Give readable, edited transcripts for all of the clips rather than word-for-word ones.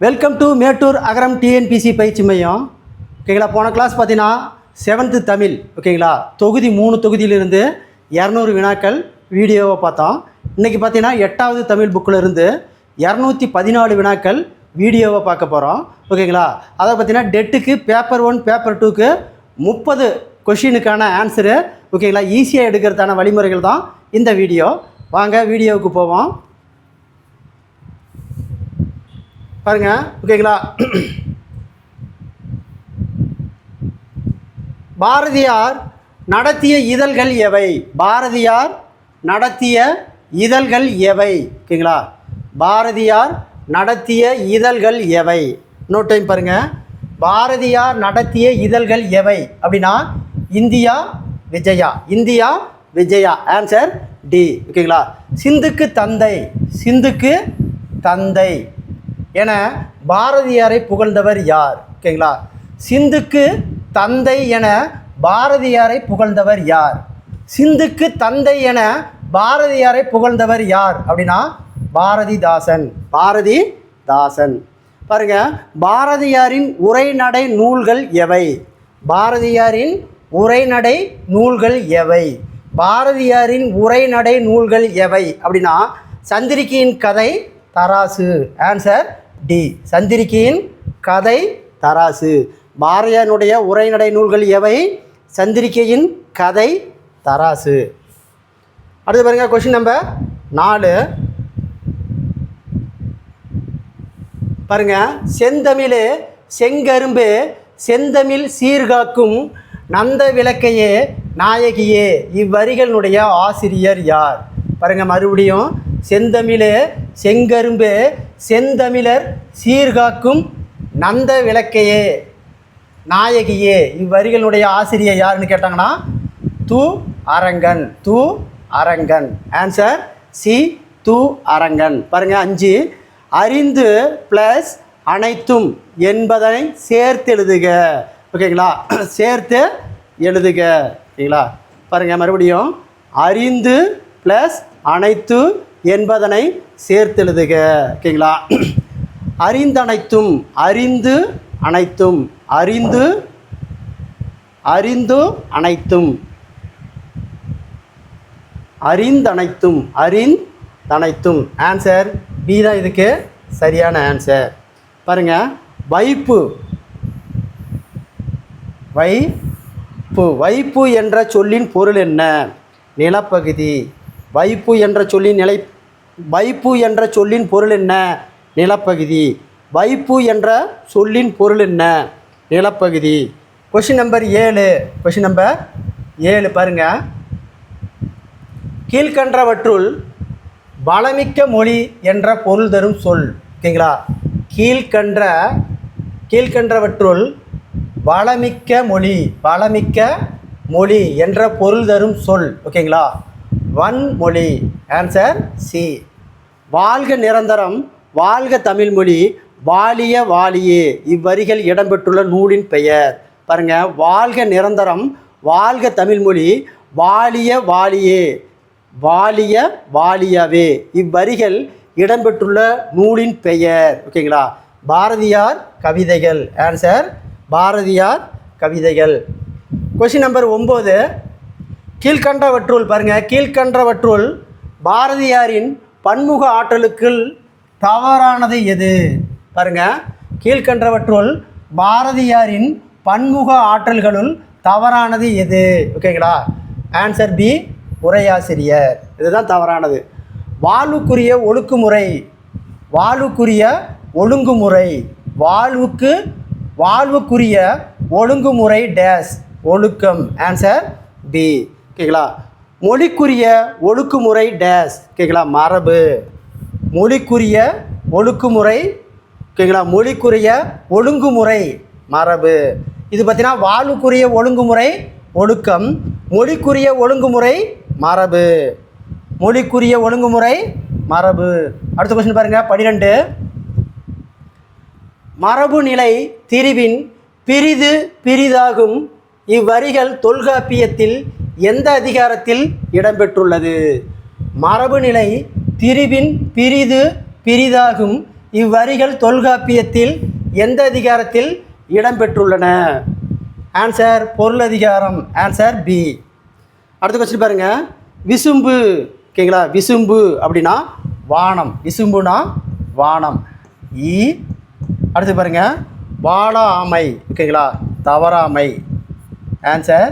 Welcome to Mettur Agaram TNPSC பயிற்சி மையம். ஓகேங்களா, போன கிளாஸ் பார்த்தீங்கன்னா 7th தமிழ். ஓகேங்களா, தொகுதி 3 தொகுதியிலிருந்து 200 வினாக்கள் வீடியோவை பார்த்தோம். இன்றைக்கி பார்த்தீங்கன்னா 8வது தமிழ் புக்கில் இருந்து 214 வினாக்கள் வீடியோவை பார்க்க போகிறோம். ஓகேங்களா, அதை பார்த்தீங்கன்னா டெட்டுக்கு பேப்பர் 1 பேப்பர் 2க்கு 30 கொஷினுக்கான ஆன்சரு. ஓகேங்களா, ஈஸியாக எடுக்கிறதான வழிமுறைகள் தான் இந்த வீடியோ. வாங்க வீடியோவுக்கு போவோம். பாருங்க. ஓகேங்களா, பாரதியார் நடத்திய இதழ்கள் எவை? பாரதியார் நடத்திய இதழ்கள் எவை? ஓகேங்களா, பாரதியார் நடத்திய இதழ்கள் எவை? இன்னொரு டைம் பாருங்க. பாரதியார் நடத்திய இதழ்கள் எவை அப்படின்னா India Vijaya. India Vijaya. Answer D. ஓகேங்களா, சிந்துக்கு தந்தை, சிந்துக்கு தந்தை என பாரதியாரை புகழ்ந்தவர் யார்? ஓகேங்களா, சிந்துக்கு தந்தை என பாரதியாரை புகழ்ந்தவர் யார்? சிந்துக்கு தந்தை என பாரதியாரை புகழ்ந்தவர் யார் அப்படின்னா பாரதிதாசன். பாரதிதாசன். பாருங்க, பாரதியாரின் உரைநடை நூல்கள் எவை? பாரதியாரின் உரைநடை நூல்கள் எவை? பாரதியாரின் உரைநடை நூல்கள் எவை அப்படின்னா சந்திரிகையின் கதை, தராசு. Answer D. சந்திரிகையின் கதை, தராசு. பாரதியாருடைய உரைநடை நூல்கள் எவை? சந்திரிகையின் கதை, தராசு. அடுத்து பாருங்க, கொஸ்டின் நம்பர் 4. பாருங்க, செந்தமிழே செங்கரும்பு செந்தமிழ் சீர்காக்கும் நந்த விளக்கையே நாயகியே இவ்வரிகளினுடைய ஆசிரியர் யார்? பாருங்க, மறுபடியும் செந்தமிழே செங்கரும்பு செந்தமிழர் சீர்காக்கும் நந்த விளக்கையே நாயகியே இவ்வரிகளுடைய ஆசிரியர் யாருன்னு கேட்டாங்கன்னா து அரங்கன். து அரங்கன். Answer C. து அரங்கன். பாருங்க. 5. அறிந்து ப்ளஸ் அனைத்தும் என்பதனை சேர்த்து எழுதுக. ஓகேங்களா, சேர்த்து எழுதுக. ஓகேங்களா, பாருங்க மறுபடியும் அறிந்து ப்ளஸ் அனைத்து என்பதனை சேர்த்து எழுதுக. ஓகேங்களா, அறிந்தனைத்தும், அறிந்து அனைத்தும், அறிந்து அறிந்து அனைத்தும், அறிந்தனைத்தும், அறிந்தனைத்தும். ஆன்சர் பி தான் இதுக்கு சரியான ஆன்சர். பாருங்க, வைப்பு, வைப்பு, வைப்பு என்ற சொல்லின் பொருள் என்ன? நிலப்பகுதி. வைப்பு என்ற சொல்லின் வைப்பு என்ற சொல்லின் பொருள் என்ன? நிலப்பகுதி. வைப்பு என்ற சொல்லின் பொருள் என்ன? நிலப்பகுதி. Question number 7. கொஷின் நம்பர் 7 பாருங்க. கீழ்கண்டவற்றுள் வளமிக்க மொழி என்ற பொருள் தரும் சொல். ஓகேங்களா, கீழ்கண்டவற்றுள் வளமிக்க மொழி, வளமிக்க மொழி என்ற பொருள் தரும் சொல். ஓகேங்களா, வன்மொழி. Answer C. வாழ்க நிரந்தரம், வாழ்க தமிழ்மொழி, வாழிய வாழியே இவ்வரிகள் இடம்பெற்றுள்ள நூலின் பெயர். பாருங்க, வாழ்க நிரந்தரம், வாழ்க தமிழ்மொழி, வாழிய வாழியே, வாழிய வாழியவே இவ்வரிகள் இடம்பெற்றுள்ள நூலின் பெயர். ஓகேங்களா, பாரதியார் கவிதைகள். ஆன்சர் பாரதியார் கவிதைகள். Question number 9. கீழ்கண்டவற்றுள் பாருங்க, கீழ்கண்டவற்றுள் பாரதியாரின் பன்முக ஆற்றலுக்குள் தவறானது எது? பாருங்க, கீழ்கண்டவற்றுள் பாரதியாரின் பன்முக ஆற்றல்களுள் தவறானது எது? ஓகேங்களா, ஆன்சர் பி. உரையாசிரியர். இதுதான் தவறானது. வாழ்வுக்குரிய ஒழுக்குமுறை, வாழ்வுக்குரிய ஒழுங்குமுறை, வாழ்வுக்குரிய ஒழுங்குமுறை டேஸ் ஒழுக்கம். Answer B. ஓகேங்களா, மொழிக்குரிய ஒழுக்குமுறை டேஸ். ஓகேங்களா, மரபு. மொழிக்குரிய ஒழுக்குமுறை. ஓகேங்களா, மொழிக்குரிய ஒழுங்குமுறை மரபு. இது பார்த்தீங்கன்னா வாழ்வுக்குரிய ஒழுங்குமுறை ஒழுக்கம், மொழிக்குரிய ஒழுங்குமுறை மரபு. மொழிக்குரிய ஒழுங்குமுறை மரபு. அடுத்த கொஸ்டின் பாருங்க. 12. மரபு நிலை திரிவின் பிரிது பிரிதாகும் இவ்வரிகள் தொல்காப்பியத்தில் எந்த அதிகாரத்தில் இடம்பெற்றுள்ளது? மரபுநிலை திரிவின் பிரிது பிரிதாகும் இவ்வரிகள் தொல்காப்பியத்தில் எந்த அதிகாரத்தில் இடம்பெற்றுள்ளன? ஆன்சர் பொருளதிகாரம். Answer B. அடுத்த கொஸ்டின் பாருங்கள். விசும்பு. ஓகேங்களா? விசும்பு அப்படின்னா வானம். விசும்புனா வானம். ஈ. அடுத்து பாருங்கள். வாழாமை. ஓகேங்களா? தவறாமை. ஆன்சர்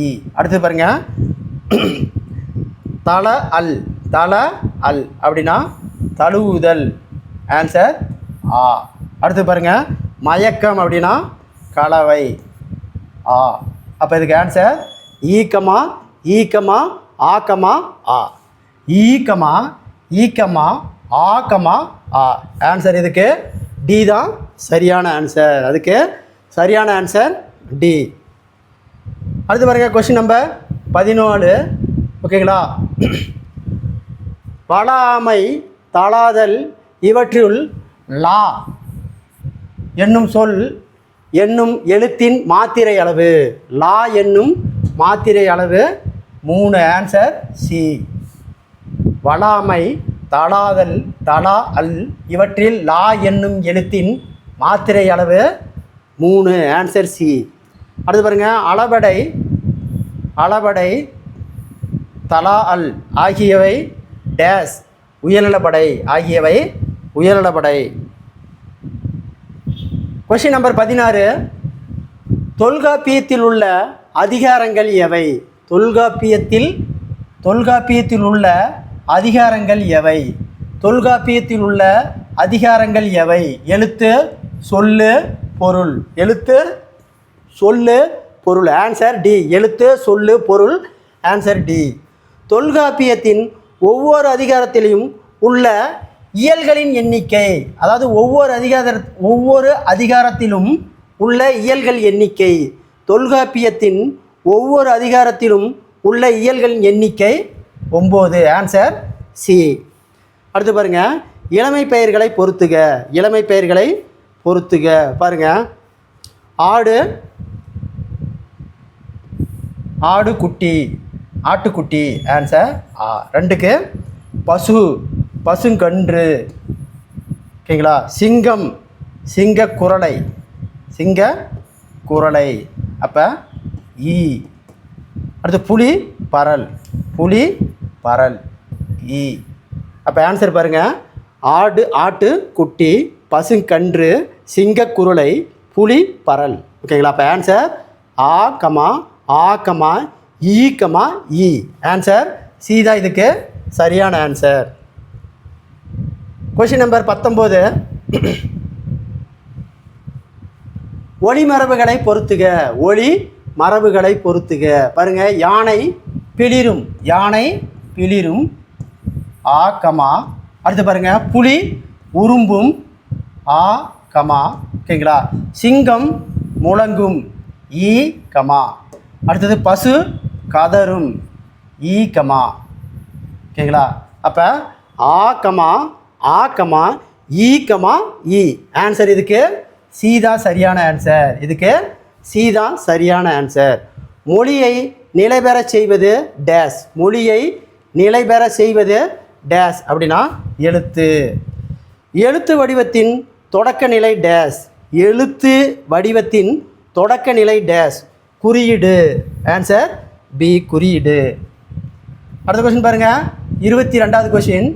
இ. அடுத்து பாருங்கள். தல அல். தல அல் அப்படின்னா தழுவுதல். ஆன்சர் ஆ. அடுத்து பாருங்கள். மயக்கம் அப்படின்னா கலவை. ஆ. அப்போ இதுக்கு ஆன்சர் ஈக்கமா ஈக்கமா ஆக்கமா ஆ. ஈக்கமா ஈக்கமா ஆக்கமா ஆ. ஆன்சர் இதுக்கு டி தான் சரியான ஆன்சர். அதுக்கு சரியான ஆன்சர் டி. அடுத்து பாருங்கள். Question number 14. ஓகேங்களா? வளாமை தளாதல் இவற்றுள் லா என்னும் சொல் என்னும் எழுத்தின் மாத்திரை அளவு. லா என்னும் மாத்திரை அளவு 3. Answer C. வளாமை தளாதல் தலா அல் இவற்றில் லா என்னும் எழுத்தின் மாத்திரை அளவு 3. Answer C. அடுத்து பாருங்கள். அளபடை அளபடை தலா அல் ஆகியவை டேஸ் உயர்நலப்படை. ஆகியவை உயர்நலப்படை. Question number 16. தொல்காப்பியத்தில் உள்ள அதிகாரங்கள் எவை? தொல்காப்பியத்தில் உள்ள அதிகாரங்கள் எவை? தொல்காப்பியத்தில் உள்ள அதிகாரங்கள் எவை? எழுத்து, சொல்லு, பொருள். எழுத்து, சொல்லு, பொருள். Answer D. எழுத்து, சொல்லு, பொருள். Answer D. தொல்காப்பியத்தின் ஒவ்வொரு அதிகாரத்திலும் உள்ள இயல்களின் எண்ணிக்கை. அதாவது ஒவ்வொரு அதிகாரத்திலும் உள்ள இயல்கள் எண்ணிக்கை. தொல்காப்பியத்தின் ஒவ்வொரு அதிகாரத்திலும் உள்ள இயல்களின் எண்ணிக்கை 9. Answer C. அடுத்து பாருங்கள். இளமை பெயர்களை பொறுத்துக. இளமை பெயர்களை பொறுத்துக. பாருங்கள். ஆடு ஆடு குட்டி ஆட்டுக்குட்டி. ஆன்சர் ஆ. 2க்கு பசு பசுங்கன்று. ஓகேங்களா? சிங்கம் சிங்கக்குரலை சிங்கக்குரலை. அப்போ ஈ. அடுத்து புலி பரல் புலி பரல். ஈ. அப்போ ஆன்சர் பாருங்கள். ஆடு ஆட்டு குட்டி பசுங்கன்று சிங்கக்குரலை புலி பரல். ஓகேங்களா? அப்போ ஆன்சர் ஆ கமா ஆ கமா ஈ கமா ஈ. ஆன்சர் சி தான் இதுக்கு சரியான ஆன்சர். Question number 19. ஒளி மரபுகளை பொறுத்துக. ஒளி மரபுகளை பொறுத்துக. பாருங்கள். யானை பிளிரும். யானை பிளிரும். ஆ கமா. அடுத்து பாருங்கள். புலி உரும்பும். ஆ கமா. ஓகேங்களா? சிங்கம் முழங்கும். ஈ கமா. அடுத்தது பசு கதரும். ஈ கமா. ஓகேங்களா? அப்போ ஆ கமா ஆ கமா ஈ கமா ஈ. ஆன்சர் இதுக்கு சி தான் சரியான ஆன்சர். இதுக்கு சி தான் சரியான ஆன்சர். மொழியை நிலைபெற செய்வது டேஸ். மொழியை நிலைபெற செய்வது டேஸ் அப்படின்னா எழுத்து. எழுத்து வடிவத்தின் தொடக்க நிலை டேஸ். எழுத்து வடிவத்தின் தொடக்க நிலை டேஸ். குறியீடு. ஆன்சர் பி குறியீடு. அடுத்த கொஸ்டின் பாருங்கள். 22வது கொஸ்டின்.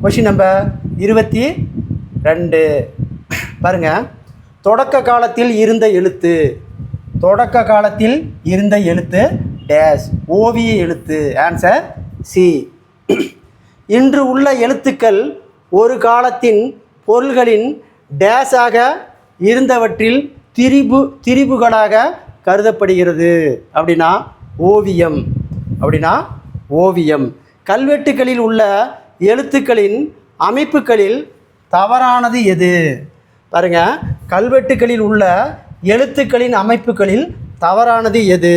Question number 22. பாருங்கள். தொடக்க காலத்தில் இருந்த எழுத்து. தொடக்க காலத்தில் இருந்த எழுத்து டேஸ். ஓவிய எழுத்து. Answer C. இன்று உள்ள எழுத்துக்கள் ஒரு காலத்தின் பொருள்களின் டேஸாக இருந்தவற்றில் திரிபுகளாக கருதப்படுகிறது. அப்படின்னா ஓவியம். அப்படின்னா ஓவியம். கல்வெட்டுகளில் உள்ள எழுத்துக்களின் அமைப்புகளில் தவறானது எது? பாருங்கள். கல்வெட்டுகளில் உள்ள எழுத்துக்களின் அமைப்புகளில் தவறானது எது?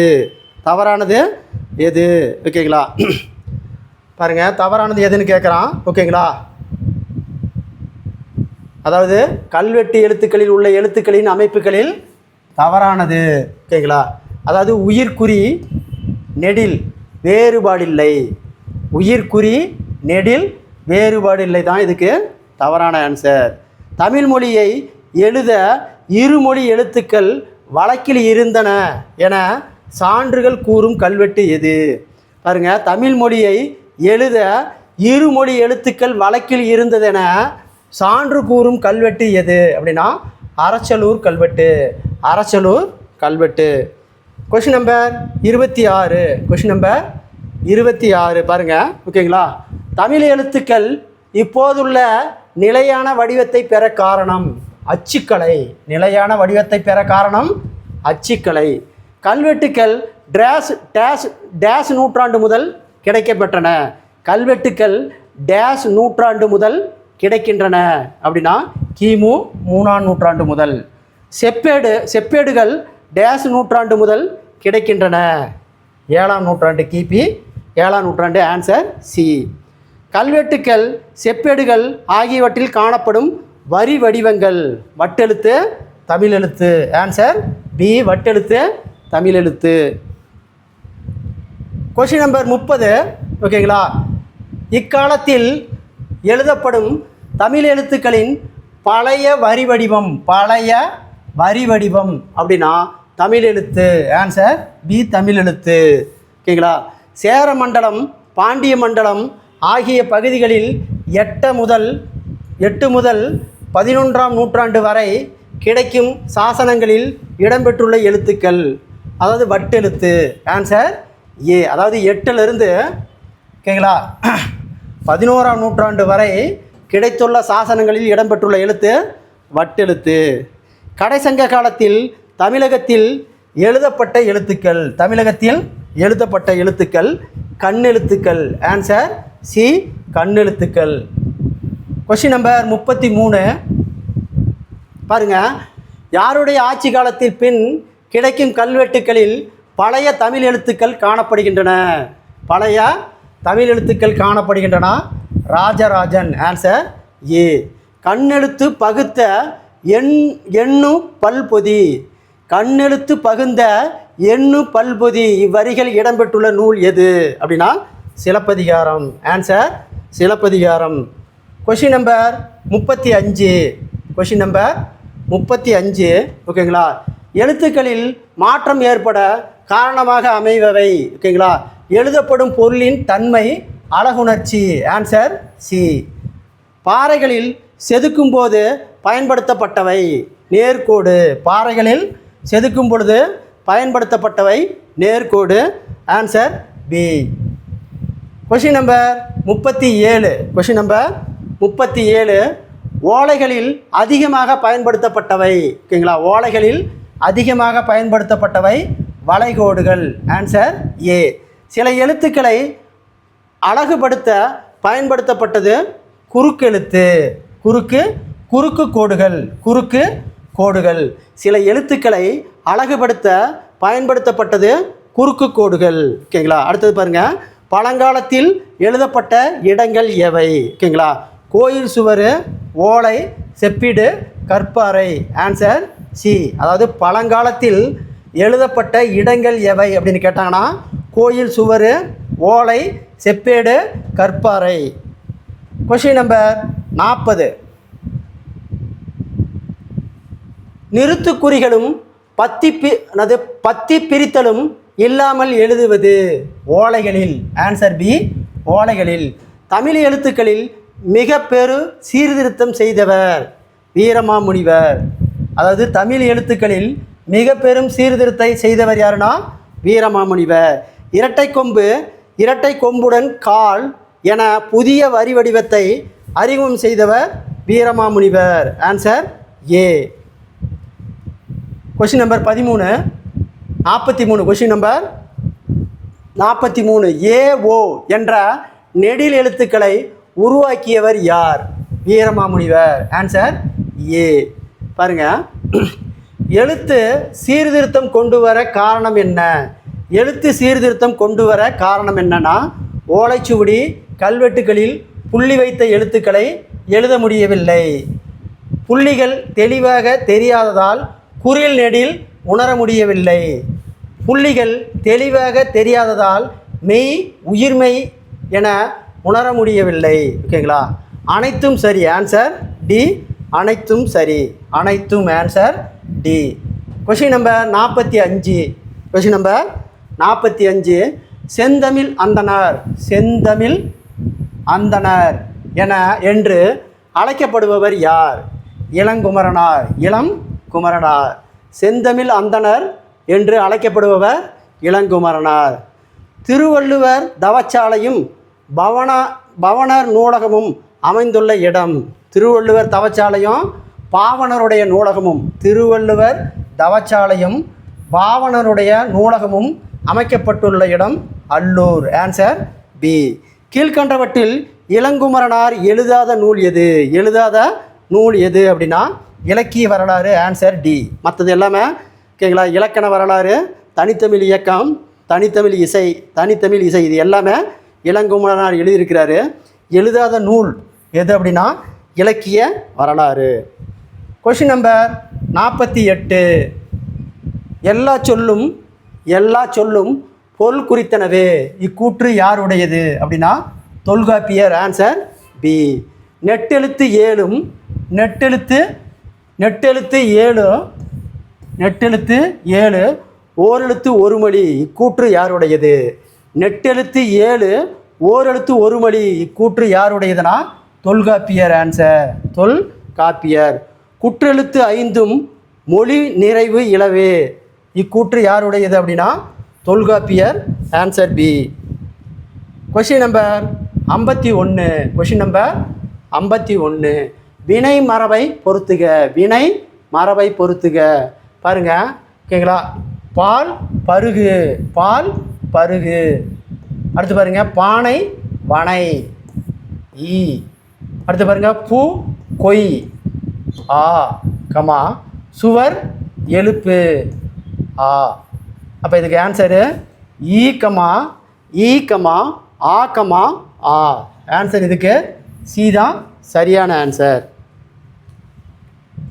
தவறானது எது? ஓகேங்களா? பாருங்கள். தவறானது எதுன்னு கேட்குறான். ஓகேங்களா? அதாவது கல்வெட்டு எழுத்துக்களில் உள்ள எழுத்துக்களின் அமைப்புகளில் தவறானது. ஓகேங்களா? அதாவது உயிர்குறி நெடில் வேறுபாடில்லை. உயிர்குறி நெடில் வேறுபாடில்லை தான் இதுக்கு தவறான ஆன்சர். தமிழ் மொழியை எழுத இருமொழி எழுத்துக்கள் வழக்கில் இருந்தன என சான்றுகள் கூறும் கல்வெட்டு எது? பாருங்க, தமிழ் மொழியை எழுத இருமொழி எழுத்துக்கள் வழக்கில் இருந்ததென சான்று கூறும் கல்வெட்டு எது அப்படின்னா அரச்சலூர் கல்வெட்டு. அரச்சலூர் கல்வெட்டு. Question number 26. கொஷின் நம்பர் 26 பாருங்கள். ஓகேங்களா? தமிழ் எழுத்துக்கள் இப்போதுள்ள நிலையான வடிவத்தை பெற காரணம் அச்சுக்கலை. நிலையான வடிவத்தை பெற காரணம் அச்சுக்கலை. கல்வெட்டுக்கள் டேஷ் டேஷ் டேஷ் நூற்றாண்டு முதல் கிடைக்கப்பெற்றன. கல்வெட்டுக்கள் டேஷ் நூற்றாண்டு முதல் கிடைக்கின்றன அப்படின்னா கிமு 3ஆம் நூற்றாண்டு முதல். செப்பேடுகள் டேஷ் நூற்றாண்டு முதல் கிடைக்கின்றன. 7ஆம் நூற்றாண்டு, கிபி 7ஆம் நூற்றாண்டு. Answer C. கல்வெட்டுக்கள் செப்பேடுகள் ஆகியவற்றில் காணப்படும் வரி வடிவங்கள் வட்டெழுத்து தமிழ் எழுத்து. ஆன்சர் பி, வட்டெழுத்து தமிழ் எழுத்து. Question number 30. ஓகேங்களா? இக்காலத்தில் எழுதப்படும் தமிழ் எழுத்துக்களின் பழைய வரி வடிவம். பழைய வரி வடிவம் அப்படின்னா தமிழ் எழுத்து. ஆன்சர் பி, தமிழ் எழுத்து. ஓகேங்களா? சேர மண்டலம், பாண்டிய மண்டலம் ஆகிய பகுதிகளில் 8 முதல் 11ஆம் நூற்றாண்டு வரை கிடைக்கும் சாசனங்களில் இடம்பெற்றுள்ள எழுத்துக்கள் அதாவது வட்டெழுத்து. Answer A. அதாவது 8லிருந்து ஓகேங்களா 11ஆம் நூற்றாண்டு வரை கிடைத்துள்ள சாசனங்களில் இடம்பெற்றுள்ள எழுத்து வட்டெழுத்து. கடைசங்க காலத்தில் தமிழகத்தில் எழுதப்பட்ட எழுத்துக்கள். தமிழகத்தில் எழுதப்பட்ட எழுத்துக்கள் கண்ணெழுத்துக்கள். ஆன்சர் சி, கண்ணெழுத்துக்கள். கொஷின் நம்பர் 33 பாருங்கள். யாருடைய ஆட்சி காலத்தில் பின் கிடைக்கும் கல்வெட்டுக்களில் பழைய தமிழ் எழுத்துக்கள் காணப்படுகின்றன? பழைய தமிழ் எழுத்துக்கள் காணப்படுகின்றன. ராஜராஜன். Answer A. கண்ணெழுத்து பகுத்த எண்ணு பல்பொதி. கண்ணெழுத்து பகுந்த எண்ணு பல்பொதி இவ்வரிகள் இடம்பெற்றுள்ள நூல் எது அப்படின்னா Silappathikaram. Answer Silappathikaram. Question number 35. Question number 35. ஓகேங்களா? எழுத்துக்களில் மாற்றம் ஏற்பட காரணமாக அமைபவை. ஓகேங்களா? எழுதப்படும் பொருளின் தன்மை, அழகுணர்ச்சி. Answer C. பாறைகளில் செதுக்கும் போது பயன்படுத்தப்பட்டவை நேர்கோடு. பாறைகளில் செதுக்கும் பொழுது பயன்படுத்தப்பட்டவை நேர்கோடு. Answer B. Question number 37. Question number 37. ஓலைகளில் அதிகமாக பயன்படுத்தப்பட்டவை. ஓகேங்களா? ஓலைகளில் அதிகமாக பயன்படுத்தப்பட்டவை வளைகோடுகள். Answer A. சில எழுத்துக்களை அழகுபடுத்த பயன்படுத்தப்பட்டது குறுக்கெழுத்து. குறுக்கு கோடுகள். குறுக்கு கோடுகள். சில எழுத்துக்களை அழகுபடுத்த பயன்படுத்தப்பட்டது குறுக்கு கோடுகள். ஓகேங்களா? அடுத்தது பாருங்கள். பழங்காலத்தில் எழுதப்பட்ட இடங்கள் எவை? ஓகேங்களா? கோயில் சுவர், ஓலை, செப்பீடு, கற்பாறை. Answer C. அதாவது பழங்காலத்தில் எழுதப்பட்ட இடங்கள் எவை அப்படின்னு கேட்டாங்கன்னா கோயில் சுவர், ஓலை, செப்பேடு, கற்பாறை. Question number 40. நிறுத்துக்குறிகளும் பத்தி பிரித்தலும் இல்லாமல் எழுதுவது ஓலைகளில். ஆன்சர் பி, ஓலைகளில். தமிழ் எழுத்துக்களில் மிக பெரு சீர்திருத்தம் செய்தவர் வீரமாமுனிவர். அதாவது தமிழ் எழுத்துக்களில் மிக பெரும் சீர்திருத்தத்தை செய்தவர் யாருன்னா வீரமாமுனிவர். இரட்டை கொம்புடன் கால் என புதிய வரி வடிவத்தை அறிமுகம் செய்தவர் Veeramamunivar. Answer A. Question number 43. Question number 43. ஏஓ என்ற நெடில் எழுத்துக்களை உருவாக்கியவர் யார்? வீரமாமுனிவர். Answer A. பாருங்க, எழுத்து சீர்திருத்தம் கொண்டு வர காரணம் என்ன? எழுத்து சீர்திருத்தம் கொண்டு வர காரணம் என்னன்னா ஓலைச்சுவடி கல்வெட்டுகளில் புள்ளி வைத்த எழுத்துக்களை எழுத முடியவில்லை. புள்ளிகள் தெளிவாக தெரியாததால் குறில் நெடில் உணர முடியவில்லை. புள்ளிகள் தெளிவாக தெரியாததால் மெய் உயிர்மெய் என உணர முடியவில்லை. ஓகேங்களா? அனைத்தும் சரி. ஆன்சர் டி, அனைத்தும் சரி. அனைத்தும் answer D. Question number 45. Question number 45. செந்தமிழ் அந்தணர், செந்தமிழ் அந்தணர் என்று அழைக்கப்படுபவர் யார்? இளங்குமரனார், இளம் குமரனார். செந்தமிழ் அந்தணர் என்று அழைக்கப்படுபவர் இளங்குமரனார். திருவள்ளுவர் தவச்சாலையும் பவனர் நூலகமும் அமைந்துள்ள இடம். திருவள்ளுவர் தவச்சாலையும் பாவனருடைய நூலகமும், திருவள்ளுவர் தவச்சாலையும் பாவனருடைய நூலகமும் அமைக்கப்பட்டுள்ள இடம் அல்லூர். Answer B. கீழ்கண்டவற்றில் இளங்குமரனார் எழுதாத நூல் எது? எழுதாத நூல் எது அப்படின்னா இலக்கிய வரலாறு. Answer D. மற்றது எல்லாமே ஓகேங்களா, இலக்கண வரலாறு, தனித்தமிழ் இயக்கம், தனித்தமிழ் இசை இது எல்லாமே இளங்குமரனார் எழுதியிருக்கிறாரு. எழுதாத நூல் எது அப்படின்னா இலக்கிய வரலாறு. Question number 48. எல்லா சொல்லும் பொருள் குறித்தனவே, இக்கூற்று யாருடையது அப்படின்னா தொல்காப்பியர். Answer B. நெட்டெழுத்து ஏழு ஓரெழுத்து ஒருமொழி, இக்கூற்று யாருடையது? நெட்டெழுத்து 7 ஓரெழுத்து ஒருமொழி, இக்கூற்று யாருடையதுனா தொல்காப்பியர். ஆன்சர் தொல்காப்பியர். குற்றெழுத்து 5 மொழி நிறைவு இலவே, இக்கூற்று யாருடையது அப்படின்னா Tholkappiyar. Answer B. Question number 51. Question number 51. வினை மரபை பொறுத்துக. பாருங்க ஓகேங்களா. பால் பருகு. அடுத்து பாருங்க பானை வனை ஈ. அடுத்து பாருங்க பூ கொய் ஆ கமா. சுவர் எழுப்பு ஆ. அப்போ இதுக்கு ஆன்சரு ஈ கமா ஆ கமா ஆ. ஆன்சர் இதுக்கு சி தான் சரியான ஆன்சர்.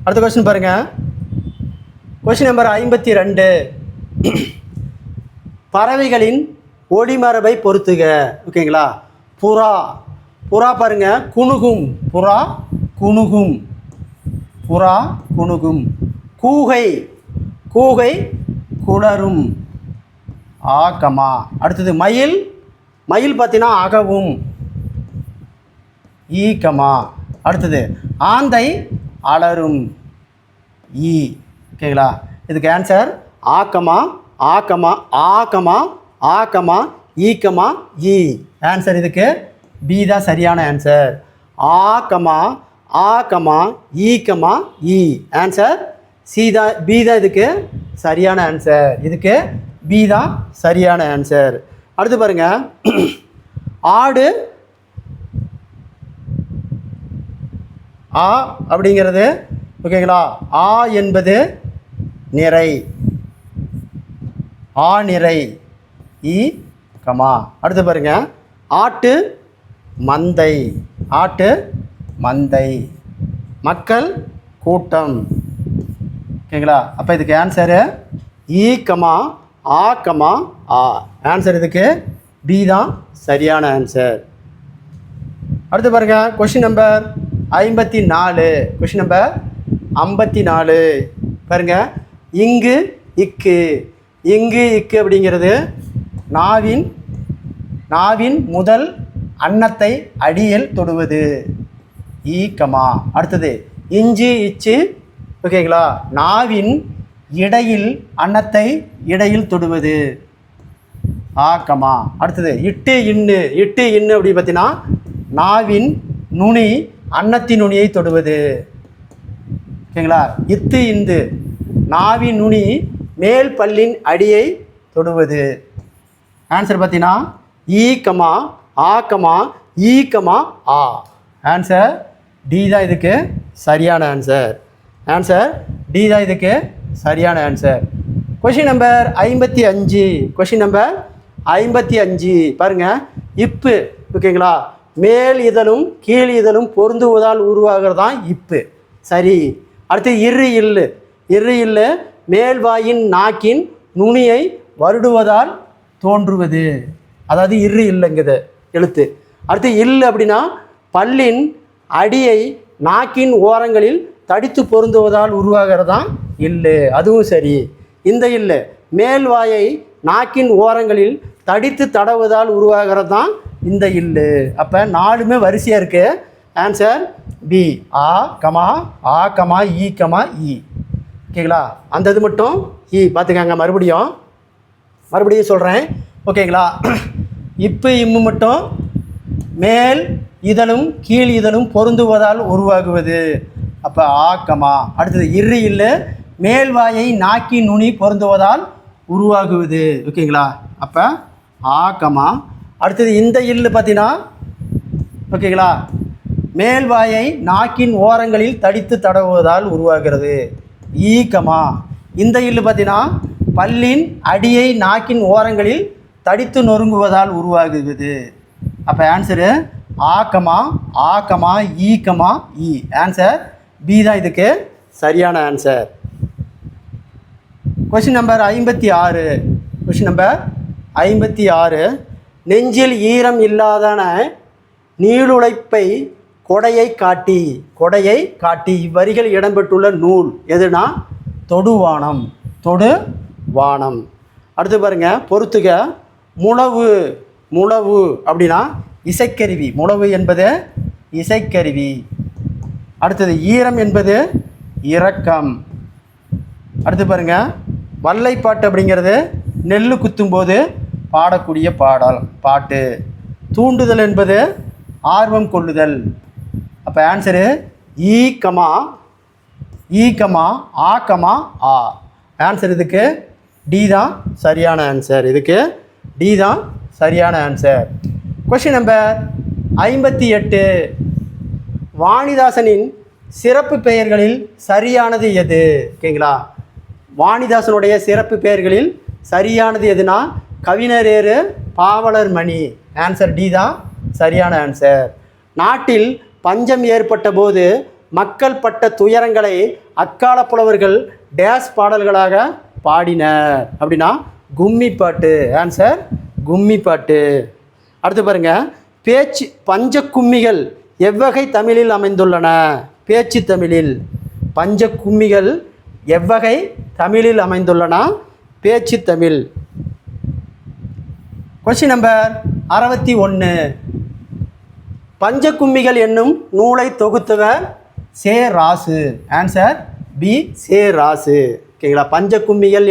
அடுத்த கொஸ்டின் பாருங்க. Question number 52. பறவைகளின் ஒளிமரபை பொறுத்துக. ஓகேங்களா. புறா பாருங்க குணுகும், புறா குணுகும். கூகை குளரும் ஆ கமா. அடுத்தது மயில் பார்த்தீங்கன்னா அகவும் ஈ கமா. அடுத்தது ஆந்தை அலரும் ஈ. ஓகேங்களா. இதுக்கு ஆன்சர் ஆ கமா ஈ கமா ஈ. ஆன்சர் இதுக்கு பி தான் சரியான ஆன்சர். ஆ கமா ஈ கமா ஈ. ஆன்சர் சி தான், பி தான் இதுக்கு சரியான ஆன்சர். இதுக்கு பி தான் சரியான ஆன்சர். அடுத்து பாருங்க. ஆடு ஆ அப்படிங்கிறது ஓகேங்களா. ஆ என்பது நிறை, ஆ நிறை ஈ கமா. அடுத்து பாருங்க. ஆட்டு மந்தை. மக்கள் கூட்டம். ஓகேங்களா. அப்போ இதுக்கு ஆன்சரு ஈ கமா ஆ கமா ஆ. ஆன்சர் இதுக்கு பி தான் சரியான ஆன்சர். அடுத்து பாருங்க. Question number 54. கொஷின் நம்பர் 54 பாருங்க. இங்கு இக்கு அப்படிங்கிறது நாவின் முதல் அன்னத்தை அடியில் தொடுவது ஈ கமா. அடுத்தது இஞ்சி இச்சு ஓகேங்களா. நாவின் இடையில் அன்னத்தை இடையில் தொடுவது ஆ கமா. அடுத்தது இட்டு இன்னு அப்படி பார்த்தீங்கன்னா நாவின் நுனி அன்னத்தின் நுனியை தொடுவது. ஓகேங்களா. இத்து இந்து நாவின் நுனி மேல் பல்லின் அடியை தொடுவது. ஆன்சர் பார்த்தீங்கன்னா ஈ கமா ஆ கமா ஈ கமா ஆ. ஆன்சர் டி தான் இதுக்கு சரியான ஆன்சர். ஆன்சர் டி தான் இதுக்கு சரியான answer. Question number 55. Question number 55 பாருங்கள். இப்பு ஓகேங்களா. மேல் இதழும் கீழ் இதழும் பொருந்துவதால் உருவாகிறது தான் இப்பு. சரி. அடுத்து இரு இல்லு மேல்வாயின் நாக்கின் நுனியை வருடுவதால் தோன்றுவது. அதாவது இரு இல்லைங்குது எழுத்து. அடுத்து இல்லை அப்படின்னா பல்லின் அடியை நாக்கின் ஓரங்களில் தடித்து பொருந்துவதால் உருவாகிறதான் இல்லு, அதுவும் சரி. இந்த இல்லு மேல்வாயை நாக்கின் ஓரங்களில் தடித்து தடவுவதால் உருவாகிறது தான் இந்த இல்லு. அப்போ 4மே வரிசையாக இருக்குது. ஆன்சர் பி, ஆ கமா ஆ கமா ஈ கமா ஈ. ஓகேங்களா? அந்த இது மட்டும் ஈ பார்த்துக்கங்க. மறுபடியும் சொல்கிறேன். ஓகேங்களா? இப்போ இம்மு மட்டும் மேல் இதழும் கீழ் இதழும் பொருந்துவதால் உருவாகுவது. அப்போ ஆ கமா. அடுத்தது இரு இல்லை மேல்வாயை நாக்கி நுனி பொருந்துவதால் உருவாகுவது. ஓகேங்களா? அப்போ ஆ கமா. அடுத்தது இந்த இல்லு பார்த்தீங்கன்னா ஓகேங்களா, மேல்வாயை நாக்கின் ஓரங்களில் தடித்து தடவுவதால் உருவாகிறது. ஈ கமா. இந்த இல்லு பார்த்தீங்கன்னா பல்லின் அடியை நாக்கின் ஓரங்களில் தடித்து நொறுங்குவதால் உருவாகுது. அப்போ ஆன்சரு ஆ கமா ஆ கமா ஈ கமா ஈ. ஆன்சர் பி தான் இதுக்கு சரியான ஆன்சர். Question number 56. நெஞ்சில் ஈரம் இல்லாதன நீளுழைப்பை கொடையை காட்டி இவ்வரிகள் இடம்பெற்றுள்ள நூல் எதுனா தொடுவானம். அடுத்து பாருங்க, பொறுத்துக. முழவு அப்படின்னா இசைக்கருவி. முழவு என்பது இசைக்கருவி. அடுத்தது ஈரம் என்பது இரக்கம். அடுத்து பாருங்க, வல்லைப்பாட்டு அப்படிங்கிறது நெல் குத்தும்போது பாடக்கூடிய பாட்டு. தூண்டுதல் என்பது ஆர்வம் கொள்ளுதல். அப்போ ஆன்சரு ஈ கமா ஆ கமா ஆ. ஆன்சர் இதுக்கு டி தான் சரியான ஆன்சர். Question number 58. வாணிதாசனின் சிறப்பு பெயர்களில் சரியானது எது? ஓகேங்களா? வாணிதாசனுடைய சிறப்பு பெயர்களில் சரியானது எதுனா கவிஞரேறு பாவலர் மணி. ஆன்சர் டி தான் சரியான ஆன்சர். நாட்டில் பஞ்சம் ஏற்பட்ட போது மக்கள் பட்ட துயரங்களை அக்கால புலவர்கள் டேஸ் பாடல்களாக பாடினர் அப்படின்னா கும்மி பாட்டு. ஆன்சர் கும்மி பாட்டு. அடுத்து பாருங்க, பஞ்ச கும்மிகள் எவ்வகை தமிழில் அமைந்துள்ளன? பேச்சு தமிழில். பஞ்ச கும்மிகள் எவ்வகை தமிழில் அமைந்துள்ளன? பேச்சு தமிழ். Question number 61. பஞ்சகும்மிகள் என்னும் நூலை தொகுத்தவர் சே ராசு. Answer B, Se Rasu. ஓகேங்களா? பஞ்சகும்மிகள்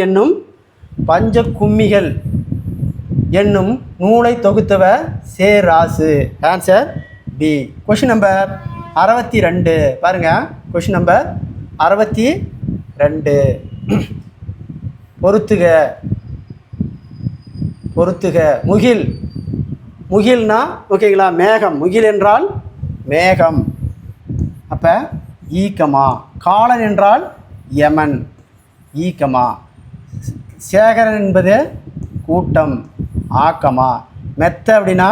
என்னும் நூலை தொகுத்தவர் Se Rasu. Answer B. Question number 62 பாருங்க. Question number 62. பொறுத்துக. முகில்னா ஓகேங்களா மேகம். முகில் என்றால் மேகம். அப்போ ஈக்கமா. காலன் என்றால் யமன். ஈக்கமா. சேகரன் என்பது கூட்டம். ஆக்கமா. மெத்த அப்படின்னா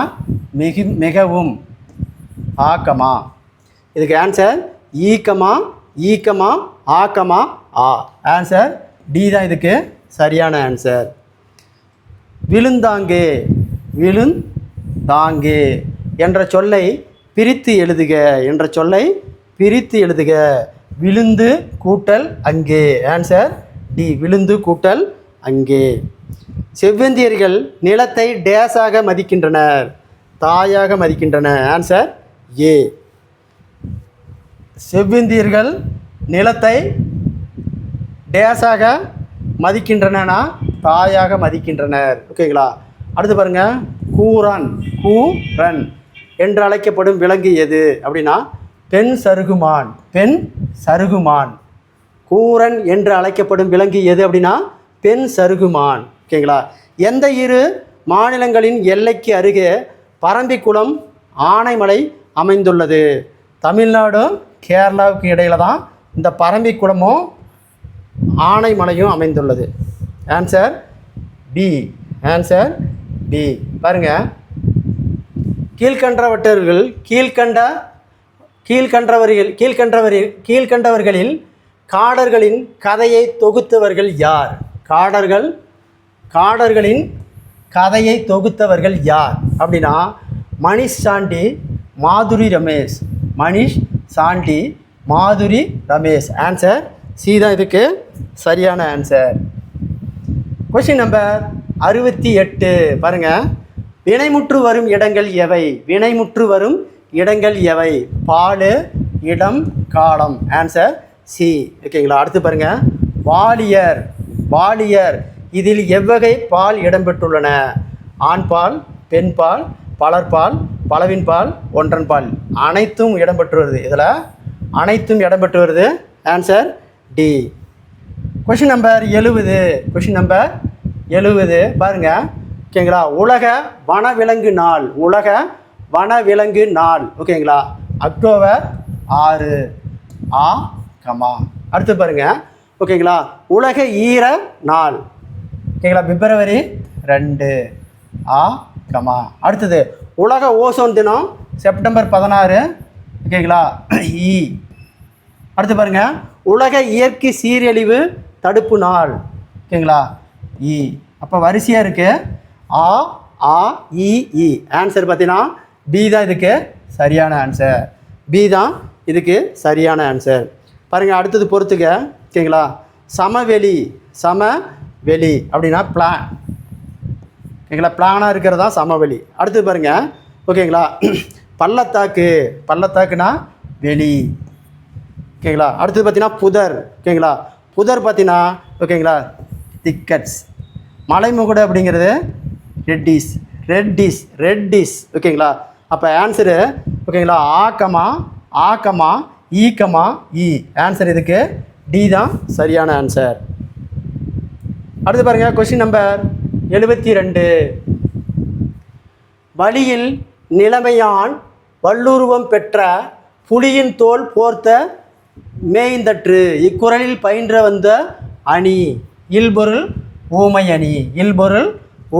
மிகவும். ஆக்கமா. இதுக்கு ஆன்சர் ஈக்கமா ஆக்கமா ஆ. ஆன்சர் டி தான் இதுக்கு சரியான ஆன்சர். விழுந்தாங்கே என்ற சொல்லை பிரித்து எழுதுக. விழுந்து கூட்டல் அங்கே. ஆன்சர் டி, விழுந்து கூட்டல் அங்கே. செவ்வந்தியர்கள் நிலத்தை டேஸாக மதிக்கின்றனர், தாயாக மதிக்கின்றனர். Answer A. செவ்வந்தியர்கள் நிலத்தை டேஸாக மதிக்கின்றனா தாயாக மதிக்கின்றனர். ஓகேங்களா? அடுத்து பாருங்கள், கூரன் என்று அழைக்கப்படும் விலங்கு எது அப்படின்னா பெண் சருகுமான். கூரன் என்று அழைக்கப்படும் விலங்கு எது அப்படின்னா பெண் சருகுமான். ஓகேங்களா? எந்த இரு மாநிலங்களின் எல்லைக்கு அருகே பரம்பிக்குளம் ஆனைமலை அமைந்துள்ளது? தமிழ்நாடும் கேரளாவுக்கு இடையில தான் இந்த பரம்பிக்குளமும் ஆனைமலையும் அமைந்துள்ளது. Answer B. பாருங்க, கீழ்கண்டவர்களில் காடர்களின் கதையை தொகுத்தவர்கள் யார்? காடர்களின் கதையை தொகுத்தவர்கள் யார் அப்படின்னா மணிஷ் சாண்டி, மாதுரி ரமேஷ். மனிஷ், சாண்டி, மாதுரி, ரமேஷ். ஆன்சர் சி தான் இதுக்கு சரியான ஆன்சர். கொஸ்டின் நம்பர் 68 பாருங்கள். வினைமுற்று வரும் இடங்கள் எவை? வினைமுற்று வரும் இடங்கள் எவை? பால், இடம், காலம். Answer C. ஓகேங்களா. அடுத்து பாருங்கள். வாலியர். வாலியர் இதில் எவ்வகை பால் இடம்பெற்றுள்ளன? ஆண்பால், பெண்பால், பலர்பால், பலவின்பால், ஒன்றன்பால். அனைத்தும் இடம்பெற்று வருது. இதில் அனைத்தும் இடம்பெற்று வருது. Answer D. Question number 70. Question number 70 பாருங்கள். ஓகேங்களா. உலக வனவிலங்கு நாள். உலக வனவிலங்கு நாள். ஓகேங்களா. அக்டோபர் 6. ஆ கமா. அடுத்து பாருங்கள். ஓகேங்களா. உலக ஈர நாள். ஓகேங்களா. பிப்ரவரி 2. ஆ கமா. அடுத்தது உலக ஓசோன் தினம் செப்டம்பர் 16. ஓகேங்களா. இ. அடுத்து பாருங்கள். உலக இயற்கை சீரழிவு தடுப்பு நாள். ஓகேங்களா. இ. அப்போ வரிசையாக இருக்குது. ஆ ஆ இ இ. ஆன்சர் பார்த்தீங்கன்னா பி தான் இதுக்கு சரியான ஆன்சர். பி தான் இதுக்கு சரியான ஆன்சர். பாருங்கள். அடுத்தது பொறுத்துக்க. ஓகேங்களா. சமவெளி. சமவெளி அப்படின்னா பிளான். ஓகேங்களா. பிளானாக இருக்கிறது தான் சமவெளி. அடுத்து பாருங்கள். ஓகேங்களா. பள்ளத்தாக்கு. பள்ளத்தாக்குனா வெளி. ஓகேங்களா. அடுத்தது பார்த்தீங்கன்னா புதர். ஓகேங்களா. புதர் பார்த்தீங்கன்னா ஓகேங்களா திக்கட்ஸ். மலைமுகுடு அப்படிங்கிறது ரெட்டிஸ். ரெட்டிஸ். ரெட்டிஸ். ஓகேங்களா. அப்போ ஆன்சரு ஓகேங்களா ஆக்கமா ஆக்கமா ஈக்கமா இ. ஆன்சர் இதுக்கு டி தான் சரியான ஆன்சர். அடுத்து பாருங்கள். Question number 72. வழியில் நிலைமையான் வல்லுருவம் பெற்ற புலியின் தோல் போர்த்த மேய்ந்தற்று இக்குறளில் பயின்ற வந்த அணி. இல்பொருள் ஊமை அணி. இல்பொருள்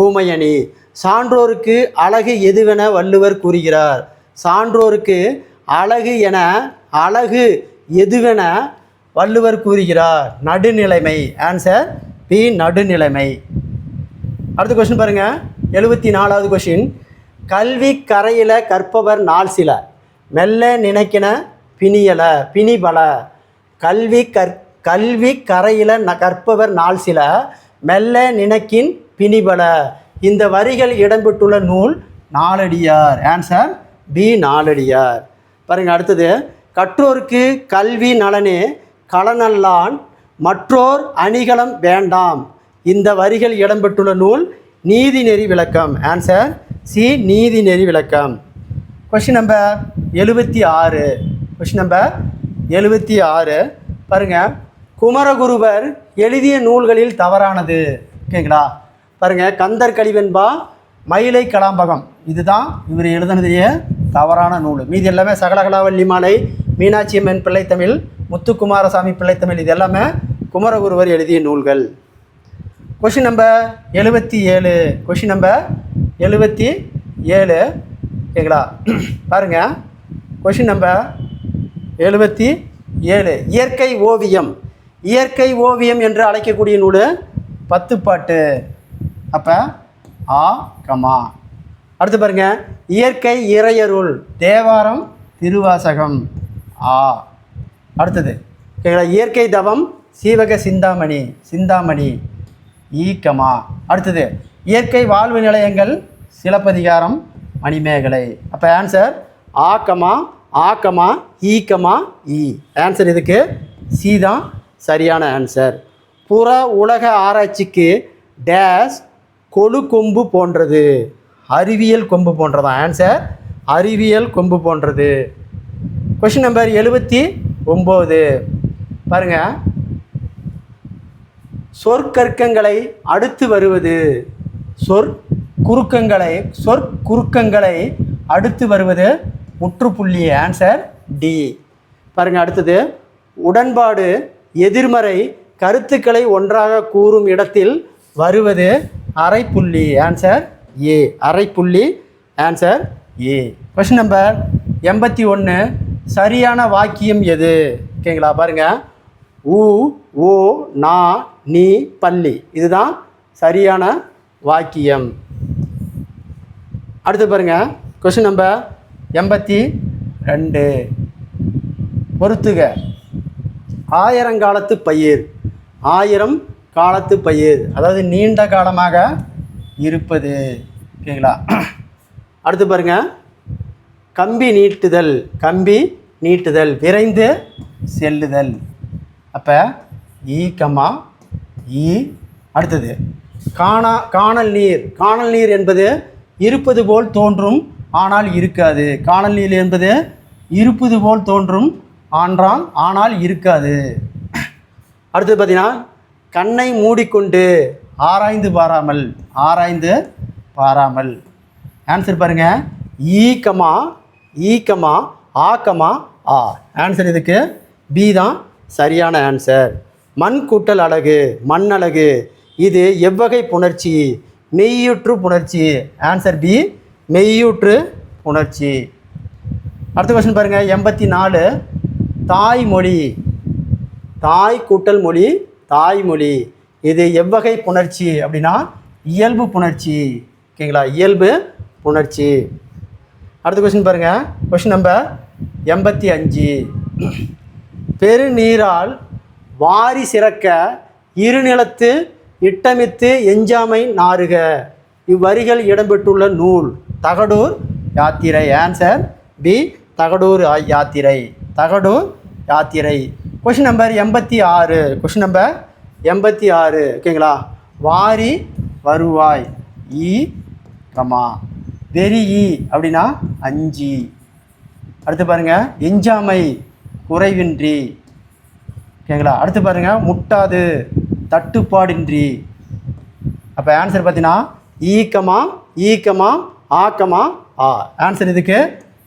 ஊமை அணி. சான்றோருக்கு அழகு எதுவென வள்ளுவர் கூறுகிறார்? சான்றோருக்கு அழகு என அழகு எதுவென வள்ளுவர் கூறுகிறார்? நடுநிலைமை. ஆன்சர் பி நடுநிலைமை. அடுத்த கொஸ்டின் பாருங்கள். 74வது கொஸ்டின். கல்வி கரையில கற்பவர் நாள் சில மெல்ல நினைக்கின பிணியல பிணிபல. கல்வி கரையில கற்பவர் நாள் சில மெல்ல நினைக்கின் பிணிபல. இந்த வரிகள் இடம்பெற்றுள்ள நூல் நாலடியார். Answer B Naladiyar. பாருங்கள். அடுத்தது கற்றோருக்கு கல்வி நலனே களனல்லான் மற்றோர் அணிகலம் வேண்டாம். இந்த வரிகள் இடம்பெற்றுள்ள நூல் நீதிநெறி விளக்கம். ஆன்சர் சி நீதிநெறி விளக்கம். Question number 76. கொஸ்டின் நம்பர் 76 பாருங்கள். குமரகுருவர் எழுதிய நூல்களில் தவறானது. ஓகேங்களா. பாருங்கள். கந்தர் கலிவெண்பா, மயிலை கலாம்பகம் இதுதான் இவர் எழுதினதையே தவறான நூல். மீதி எல்லாமே சகலகலாவல்லி மாலை, மீனாட்சி அம்மன் பிள்ளைத்தமிழ், முத்துக்குமாரசாமி பிள்ளைத்தமிழ் இது எல்லாமே குமரகுருவர் எழுதிய நூல்கள். Question number 77. கொஷின் நம்பர் 77 ஓகேங்களா. பாருங்கள். Question number 77. இயற்கை ஓவியம். இயற்கை ஓவியம் என்று அழைக்கக்கூடிய நூல் 10 பாட்டு. அப்போ ஆ கமா. அடுத்து பாருங்கள். இயற்கை இறையருள் தேவாரம் திருவாசகம். ஆ. அடுத்தது ஓகேங்களா. இயற்கை தவம் சீவக சிந்தாமணி. சிந்தாமணி ஈக்கமா. அடுத்தது இயற்கை வாழ்வு நிலையங்கள் சிலப்பதிகாரம் மணிமேகலை. அப்போ ஆன்சர் ஆக்கமா ஆக்கமா ஈக்கமா இ. ஆன்சர் இதுக்கு சி தான் சரியான ஆன்சர். புற உலக ஆராய்ச்சிக்கு டேஸ் கொழு கொம்பு போன்றது. அறிவியல் கொம்பு போன்றதான். ஆன்சர் அறிவியல் கொம்பு போன்றது. கொஷின் நம்பர் 79 பாருங்கள். சொற்கற்கங்களை அடுத்து வருவது. சொற்குறுக்கங்களை அடுத்து வருவது முற்றுப்புள்ளி. Answer D. பாருங்கள். அடுத்தது உடன்பாடு எதிர்மறை கருத்துக்களை ஒன்றாக கூறும் இடத்தில் வருவது அரைப்புள்ளி. ஆன்சர் ஏ அரைப்புள்ளி. Answer A. Question number 81. சரியான வாக்கியம் எது? ஓகேங்களா. பாருங்கள். ஊ ஓ நா நீ பள்ளி இதுதான் சரியான வாக்கியம். அடுத்து பாருங்கள். Question number 82. பொறுத்துக. ஆயிரங்காலத்து பயிர், ஆயிரம் காலத்து பயிர், அதாவது நீண்ட காலமாக இருப்பது. ஓகேங்களா? அடுத்து பாருங்கள், கம்பி நீட்டுதல், கம்பி நீட்டுதல், விரைந்து செல்லுதல். அப்போ ஈக்கமா ஈ. அடுத்தது காணல் நீர், காணல் நீர் என்பது இருப்பது போல் தோன்றும் ஆனால் இருக்காது. காணல் நீர் என்பது இருப்பது போல் தோன்றும் ஆனால் இருக்காது. அடுத்தது பார்த்தீங்கன்னா, கண்ணை மூடிக்கொண்டு ஆராய்ந்து பாராமல், ஆராய்ந்து பாராமல். ஆன்சர் பாருங்கள், ஈக்கமா ஈக்கமா ஆக்கமா ஆ. ஆன்சர் இதுக்கு பி தான் சரியான ஆன்சர். மண் கூட்டல் அலகு, மண் அலகு, இது எவ்வகை புணர்ச்சி? மெய்யுற்று புணர்ச்சி. ஆன்சர் பி, மெய்யுற்று புணர்ச்சி. அடுத்த கொஸ்டின் பாருங்கள், 84. தாய்மொழி, தாய் கூட்டல் மொழி, தாய்மொழி, இது எவ்வகை புணர்ச்சி அப்படின்னா இயல்பு புணர்ச்சி. ஓகேங்களா? இயல்பு புணர்ச்சி. அடுத்த கொஸ்டின் பாருங்கள், கொஸ்டின் நம்பர் 85. பெருநீரால் வாரி சிறக்க இருநிலத்து இட்டமித்து எஞ்சாமை நாறுக. இவ்வரிகள் இடம்பெற்றுள்ள நூல் தகடூர் யாத்திரை. ஆன்சர் பி, தகடூர் யாத்திரை, தகடூர் யாத்திரை. Question number 86. Question number 86. ஓகேங்களா? வாரி வருவாய், ஈ கமா, வெறி ஈ அப்படின்னா அஞ்சி. அடுத்து பாருங்கள், எஞ்சாமை குறைவின்றி. ஓகேங்களா? அடுத்து பாருங்கள், முட்டாது தட்டுப்பாடின்றி. அப்போ ஆன்சர் பார்த்தீங்கன்னா ஈக்கமா ஈக்கமா ஆக்கமா ஆ. ஆன்சர் இதுக்கு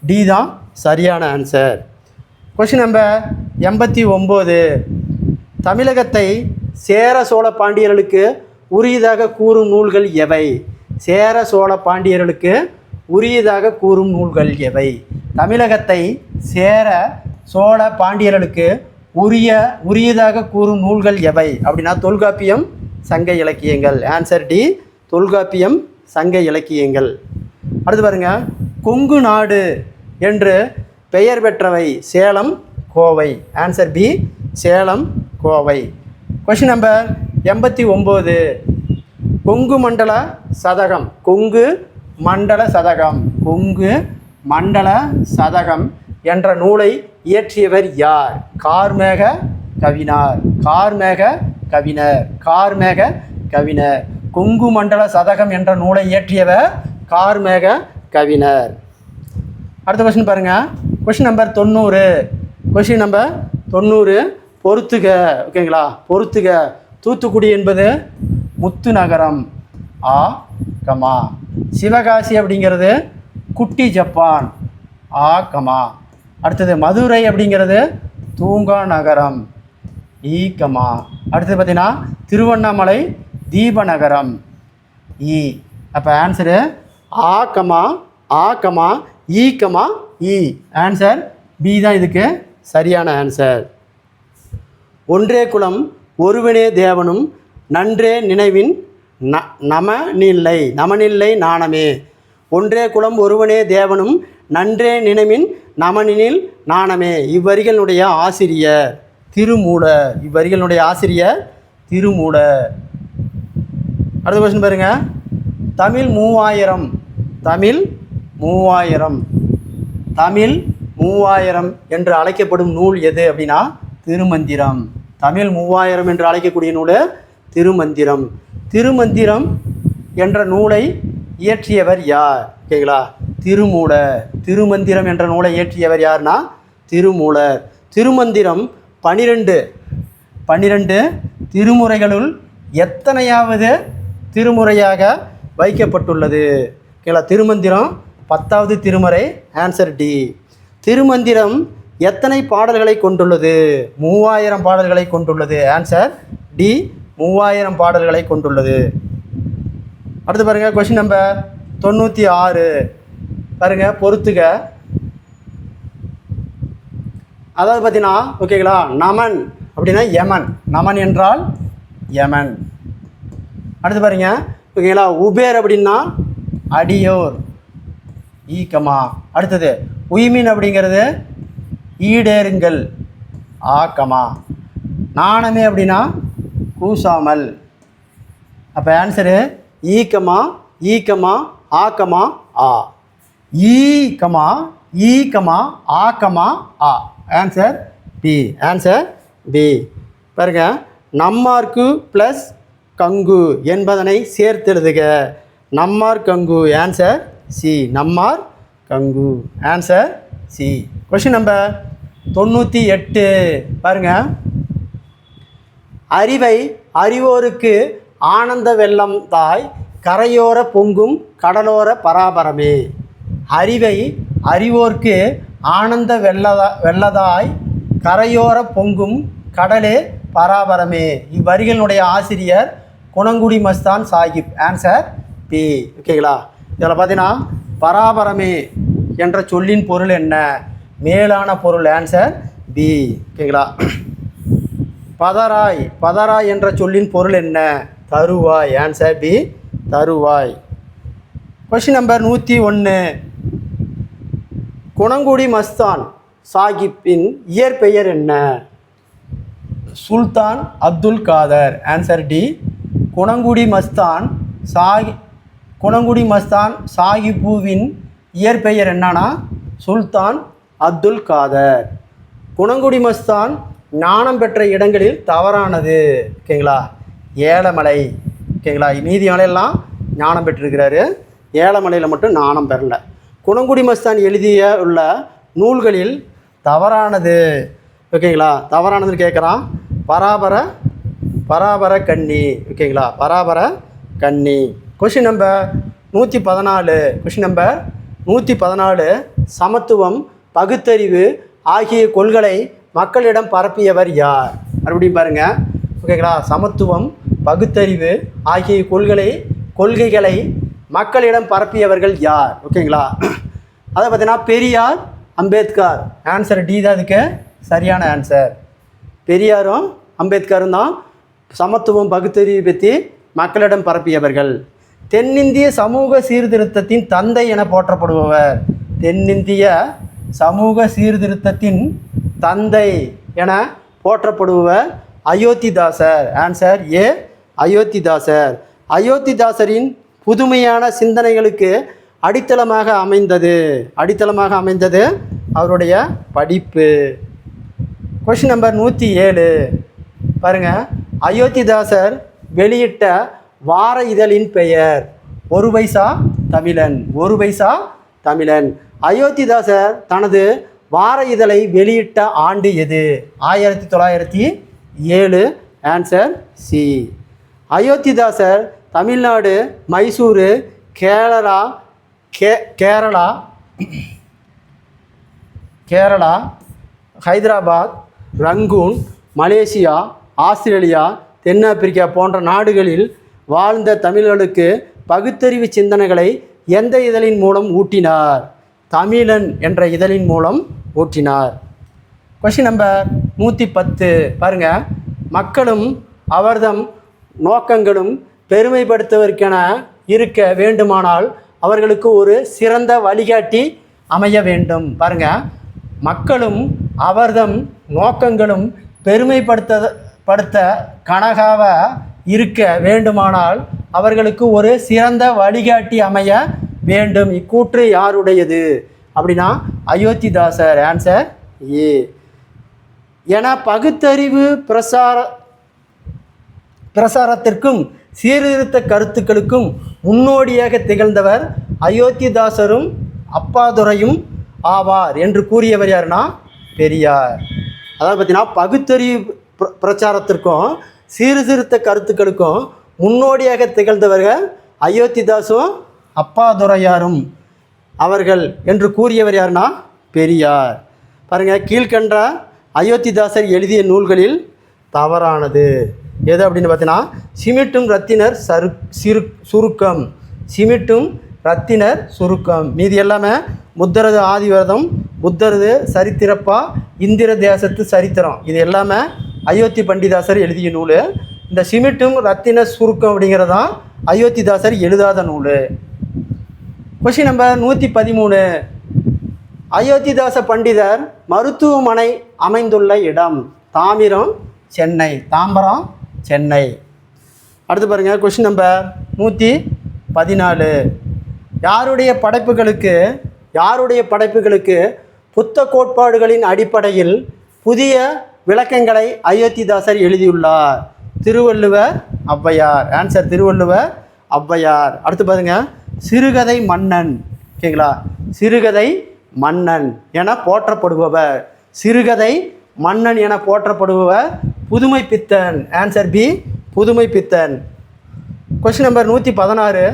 டி தான் சரியான ஆன்சர். Question number 89. தமிழகத்தை சேர சோழ பாண்டியர்களுக்கு உரியதாக கூறும் நூல்கள் எவை? சேர சோழ பாண்டியர்களுக்கு உரியதாக கூறும் நூல்கள் எவை? தமிழகத்தை சேர சோழ பாண்டியர்களுக்கு உரியதாக கூறும் நூல்கள் எவை அப்படின்னா தொல்காப்பியம், சங்க இலக்கியங்கள். ஆன்சர் டி, தொல்காப்பியம், சங்க இலக்கியங்கள். அடுத்து பாருங்கள், கொங்கு நாடு என்று பெயர் பெற்றவை Salem, Kovai. Answer B, Salem, Kovai. Question number 89. Kongu Mandala Sathagam, Kongu Mandala Sathagam, Kongu Mandala சதகம் என்ற நூலை இயற்றியவர் யார்? கார்மேக கவிஞர், கார்மேக கவிஞர், கார்மேக கவிஞர். கொங்கு மண்டல சதகம் என்ற நூலை இயற்றியவர் கார்மேக கவிஞர். அடுத்த கொஸ்டின் பாருங்கள், கொஸ்டின் நம்பர் 90. Question number 90. பொறுத்துக. ஓகேங்களா? பொறுத்துக. தூத்துக்குடி என்பது முத்து நகரம், ஆ கமா. சிவகாசி அப்படிங்கிறது குட்டி ஜப்பான், ஆ கமா. அடுத்தது மதுரை அப்படிங்கிறது தூங்கா நகரம், ஈ கமா. அடுத்தது பார்த்திங்கன்னா திருவண்ணாமலை தீபநகரம், ஈ. அப்போ ஆன்சரு ஆ கமா ஆ கமா ஈ கமா ஈ. ஆன்சர் பி தான் இதுக்கு சரியான ஆன்சர். ஒன்றே குலம் ஒருவனே தேவனும் நன்றே நினைவின் நமனில்லை நாணமே. ஒன்றே குலம் ஒருவனே தேவனும் நன்றே நினைவின் நமனினில் நாணமே. இவ்வரிகளுடைய ஆசிரியர் திருமூலர், இவ்வரிகளுடைய ஆசிரியர் திருமூலர். அடுத்த கொஸ்டின் பாருங்க, தமிழ் 3000, தமிழ் 3000, தமிழ் 3000 என்று அழைக்கப்படும் நூல் எது அப்படின்னா திருமந்திரம். தமிழ் 3000 என்று அழைக்கக்கூடிய நூல் திருமந்திரம். திருமந்திரம் என்ற நூலை இயற்றியவர் யார்? ஓகேங்களா? திருமூலர். திருமந்திரம் என்ற நூலை இயற்றியவர் யார்னா திருமூலர். திருமந்திரம் 12 திருமுறைகளுள் எத்தனையாவது திருமுறையாக வைக்கப்பட்டுள்ளது? ஓகேங்களா? திருமந்திரம் 10வது திருமுறை. Answer D. திருமந்திரம் எத்தனை பாடல்களை கொண்டுள்ளது? 3000 பாடல்களை கொண்டுள்ளது. ஆன்சர் டி, 3000 பாடல்களை கொண்டுள்ளது. அடுத்து பாருங்கள், கொஸ்டின் நம்பர் 96. பாருங்கள், பொறுத்துக. அதாவது பார்த்தீங்கன்னா, ஓகேங்களா, நமன் அப்படின்னா யமன். நமன் என்றால் யமன். அடுத்து பாருங்க, ஓகேங்களா, உபேர் அப்படின்னா அடியோர், ஈக்கமா. அடுத்தது உய்மின் அப்படிங்கிறது ஈடேறுங்கள், ஆ கமா. நாணமே அப்படின்னா கூசாமல். அப்போ ஆன்சரு ஈ கமா ஆ கமா ஆ. ஈ கமா ஆ கமா ஆ. Answer B. Answer B. பாருங்க, நம்மார்க்கு ப்ளஸ் கங்கு என்பதனை சேர்த்தெழுதுக. நம்மார் கங்கு. Answer C. நம்மார் கங்கு. Answer C. கொஷின் நம்பர் 98 பாருங்க. அறிவை அறிவோருக்கு ஆனந்த வெள்ளம் தாய் கரையோர பொங்கும் கடலோர பராபரமே. அறிவை அறிவோர்க்கு ஆனந்த வெள்ளதாய் கரையோர பொங்கும் கடலே பராபரமே. இவ்வரிகளினுடைய ஆசிரியர் குணங்குடி மஸ்தான் சாஹிப். Answer B. ஓகேங்களா. இதில் பார்த்தீங்கன்னா பராபரமே என்ற சொல்லின் பொருள் என்ன? மேலான பொருள். Answer B. ஓகேங்களா. பதராய் என்ற சொல்லின் பொருள் என்ன? தருவாய். Answer B. தருவாய். Question number 101. குணங்குடி மஸ்தான் சாஹிப்பின் இயற்பெயர் என்ன? சுல்தான் அப்துல் காதர். Answer D. குணங்குடி மஸ்தான் சாஹிப்புவின் இயற்பெயர் என்னன்னா சுல்தான் அப்துல் காதர். குணங்குடி மஸ்தான் ஞானம் பெற்ற இடங்களில் தவறானது. ஓகேங்களா. ஏலமலை. ஓகேங்களா. மீதி மலையெல்லாம் ஞானம் பெற்றிருக்கிறாரு, ஏலமலையில் மட்டும் ஞானம் பெறல. குணங்குடி மஸ்தான் எழுதிய உள்ள நூல்களில் தவறானது. ஓகேங்களா. தவறானதுன்னு கேட்குறான். பராபர கன்னி. ஓகேங்களா. பராபர கன்னி. Question number 114. Question number 114. சமத்துவம் பகுத்தறிவு ஆகிய கொள்கைகளை மக்களிடம் பரப்பியவர் யார்? மறுபடியும் பாருங்க. ஓகேங்களா. சமத்துவம் பகுத்தறிவு ஆகிய கொள்கைகளை மக்களிடம் பரப்பியவர்கள் யார்? ஓகேங்களா. அதை பார்த்தீங்கன்னா பெரியார், அம்பேத்கர். ஆன்சர் டி தான் அதுக்கு சரியான ஆன்சர். பெரியாரும் அம்பேத்கரும் தான் சமத்துவம் பகுத்தறிவு பற்றி மக்களிடம் பரப்பியவர்கள். தென்னிந்திய சமூக சீர்திருத்தத்தின் தந்தை என போற்றப்படுபவர். தென்னிந்திய சமூக சீர்திருத்தத்தின் தந்தை என போற்றப்படுபவர் அயோத்திதாசர். Answer A. அயோத்திதாசர். அயோத்திதாசரின் புதுமையான சிந்தனைகளுக்கு அடித்தளமாக அமைந்தது அவருடைய படிப்பு. கொஷின் நம்பர் 107 பாருங்க. அயோத்திதாசர் வெளியிட்ட வார இதழின் பெயர்? ஒரு பைசா தமிழன். அயோத்திதாசர் தனது வார இதழை வெளியிட்ட ஆண்டு எது? 1907. Answer C. Iyothee Thass Tamil Nadu, Mysuru, Kerala, Hyderabad, Rangoon, Malaysia, Australia, தென்னாப்பிரிக்கா போன்ற நாடுகளில் வாழ்ந்த தமிழர்களுக்கு பகுத்தறிவு சிந்தனைகளை எந்த இதழின் மூலம் ஊட்டினார்? தமிழன் என்ற இதழின் மூலம் ஊட்டினார். கொஷின் நம்பர் 110 பாருங்க. மக்களும் அவர்தம் நோக்கங்களும் பெருமைப்படுத்துவதற்கென இருக்க வேண்டுமானால் அவர்களுக்கு ஒரு சிறந்த வழிகாட்டி அமைய வேண்டும். பாருங்க. மக்களும் அவர்தம் நோக்கங்களும் பெருமைப்படுத்த கனகாக இருக்க வேண்டுமானால் அவர்களுக்கு ஒரு சிறந்த வழிகாட்டி அமைய வேண்டும். இக்கூற்று யாருடையது அப்படின்னா அயோத்திதாசர். ஆன்சர் ஏ. என பகுத்தறிவு பிரசாரத்திற்கும் சீர்திருத்த கருத்துக்களுக்கும் முன்னோடியாக திகழ்ந்தவர் அயோத்திதாசரும் அப்பாதுரையும் ஆவார் என்று கூறியவர் யாருன்னா பெரியார். அதாவது பார்த்தீங்கன்னா பகுத்தறிவு பிரச்சாரத்திற்கும் சீர்திருத்த கருத்துக்களுக்கும் முன்னோடியாக திகழ்ந்தவர்கள் அயோத்திதாசும் அப்பாதுரையாரும் அவர்கள் என்று கூறியவர் யாருன்னா பெரியார். பாருங்கள். கீழ்கண்ட அயோத்திதாசர் எழுதிய நூல்களில் தவறானது எது அப்படின்னு பார்த்தீங்கன்னா சிமிட்டும் ரத்தினர் சுருக்கம். சிமிட்டும் ரத்தினர் சுருக்கம். மீதி எல்லாமே புத்தரது ஆதிவரதம், புத்தரது சரித்திரப்பா, இந்திர தேசத்து சரித்திரம். இது எல்லாமே அயோத்தி பண்டிதாசர் எழுதிய நூல். இந்த சிமிட்டும் ரத்தின சுருக்கம் அப்படிங்கிறதான் அயோத்திதாசர் எழுதாத நூல். கொஷின் நம்பர் 113 அயோத்திதாச பண்டிதர் மருத்துவமனை அமைந்துள்ள இடம் தாம்பரம் சென்னை. அடுத்து பாருங்கள், கொஷின் நம்பர் 114. யாருடைய படைப்புகளுக்கு புத்த கோட்பாடுகளின் அடிப்படையில் புதிய விளக்கங்களை அயோத்திதாசர் எழுதியுள்ளார்? திருவள்ளுவர், ஔவையார். ஆன்சர் திருவள்ளுவர், ஔவையார். அடுத்து பாருங்கள், சிறுகதை மன்னன். ஓகேங்களா, சிறுகதை மன்னன் என போற்றப்படுபவர், சிறுகதை மன்னன் என போற்றப்படுபவர் Pudhumaipithan. Answer B, Pudhumaipithan. Question number 116.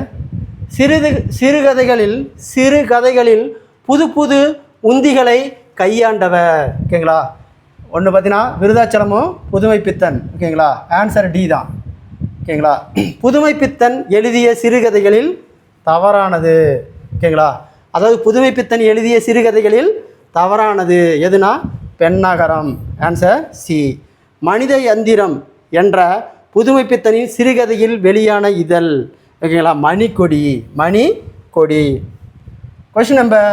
சிறுகதைகளில் புது புது உந்திகளை கையாண்டவர். ஓகேங்களா, ஒன்று பார்த்தீங்கன்னா விருதாச்சலமும் புதுமைப்பித்தன். ஓகேங்களா, ஆன்சர் டி தான். ஓகேங்களா, புதுமைப்பித்தன் எழுதிய சிறுகதைகளில் தவறானது. ஓகேங்களா, அதாவது புதுமைப்பித்தன் எழுதிய சிறுகதைகளில் தவறானது எதுனா பெண்ணகரம். Answer C. மனித யந்திரம் என்ற புதுமைப்பித்தனின் சிறுகதையில் வெளியான இதழ். ஓகேங்களா, மணிக்கொடி. Question number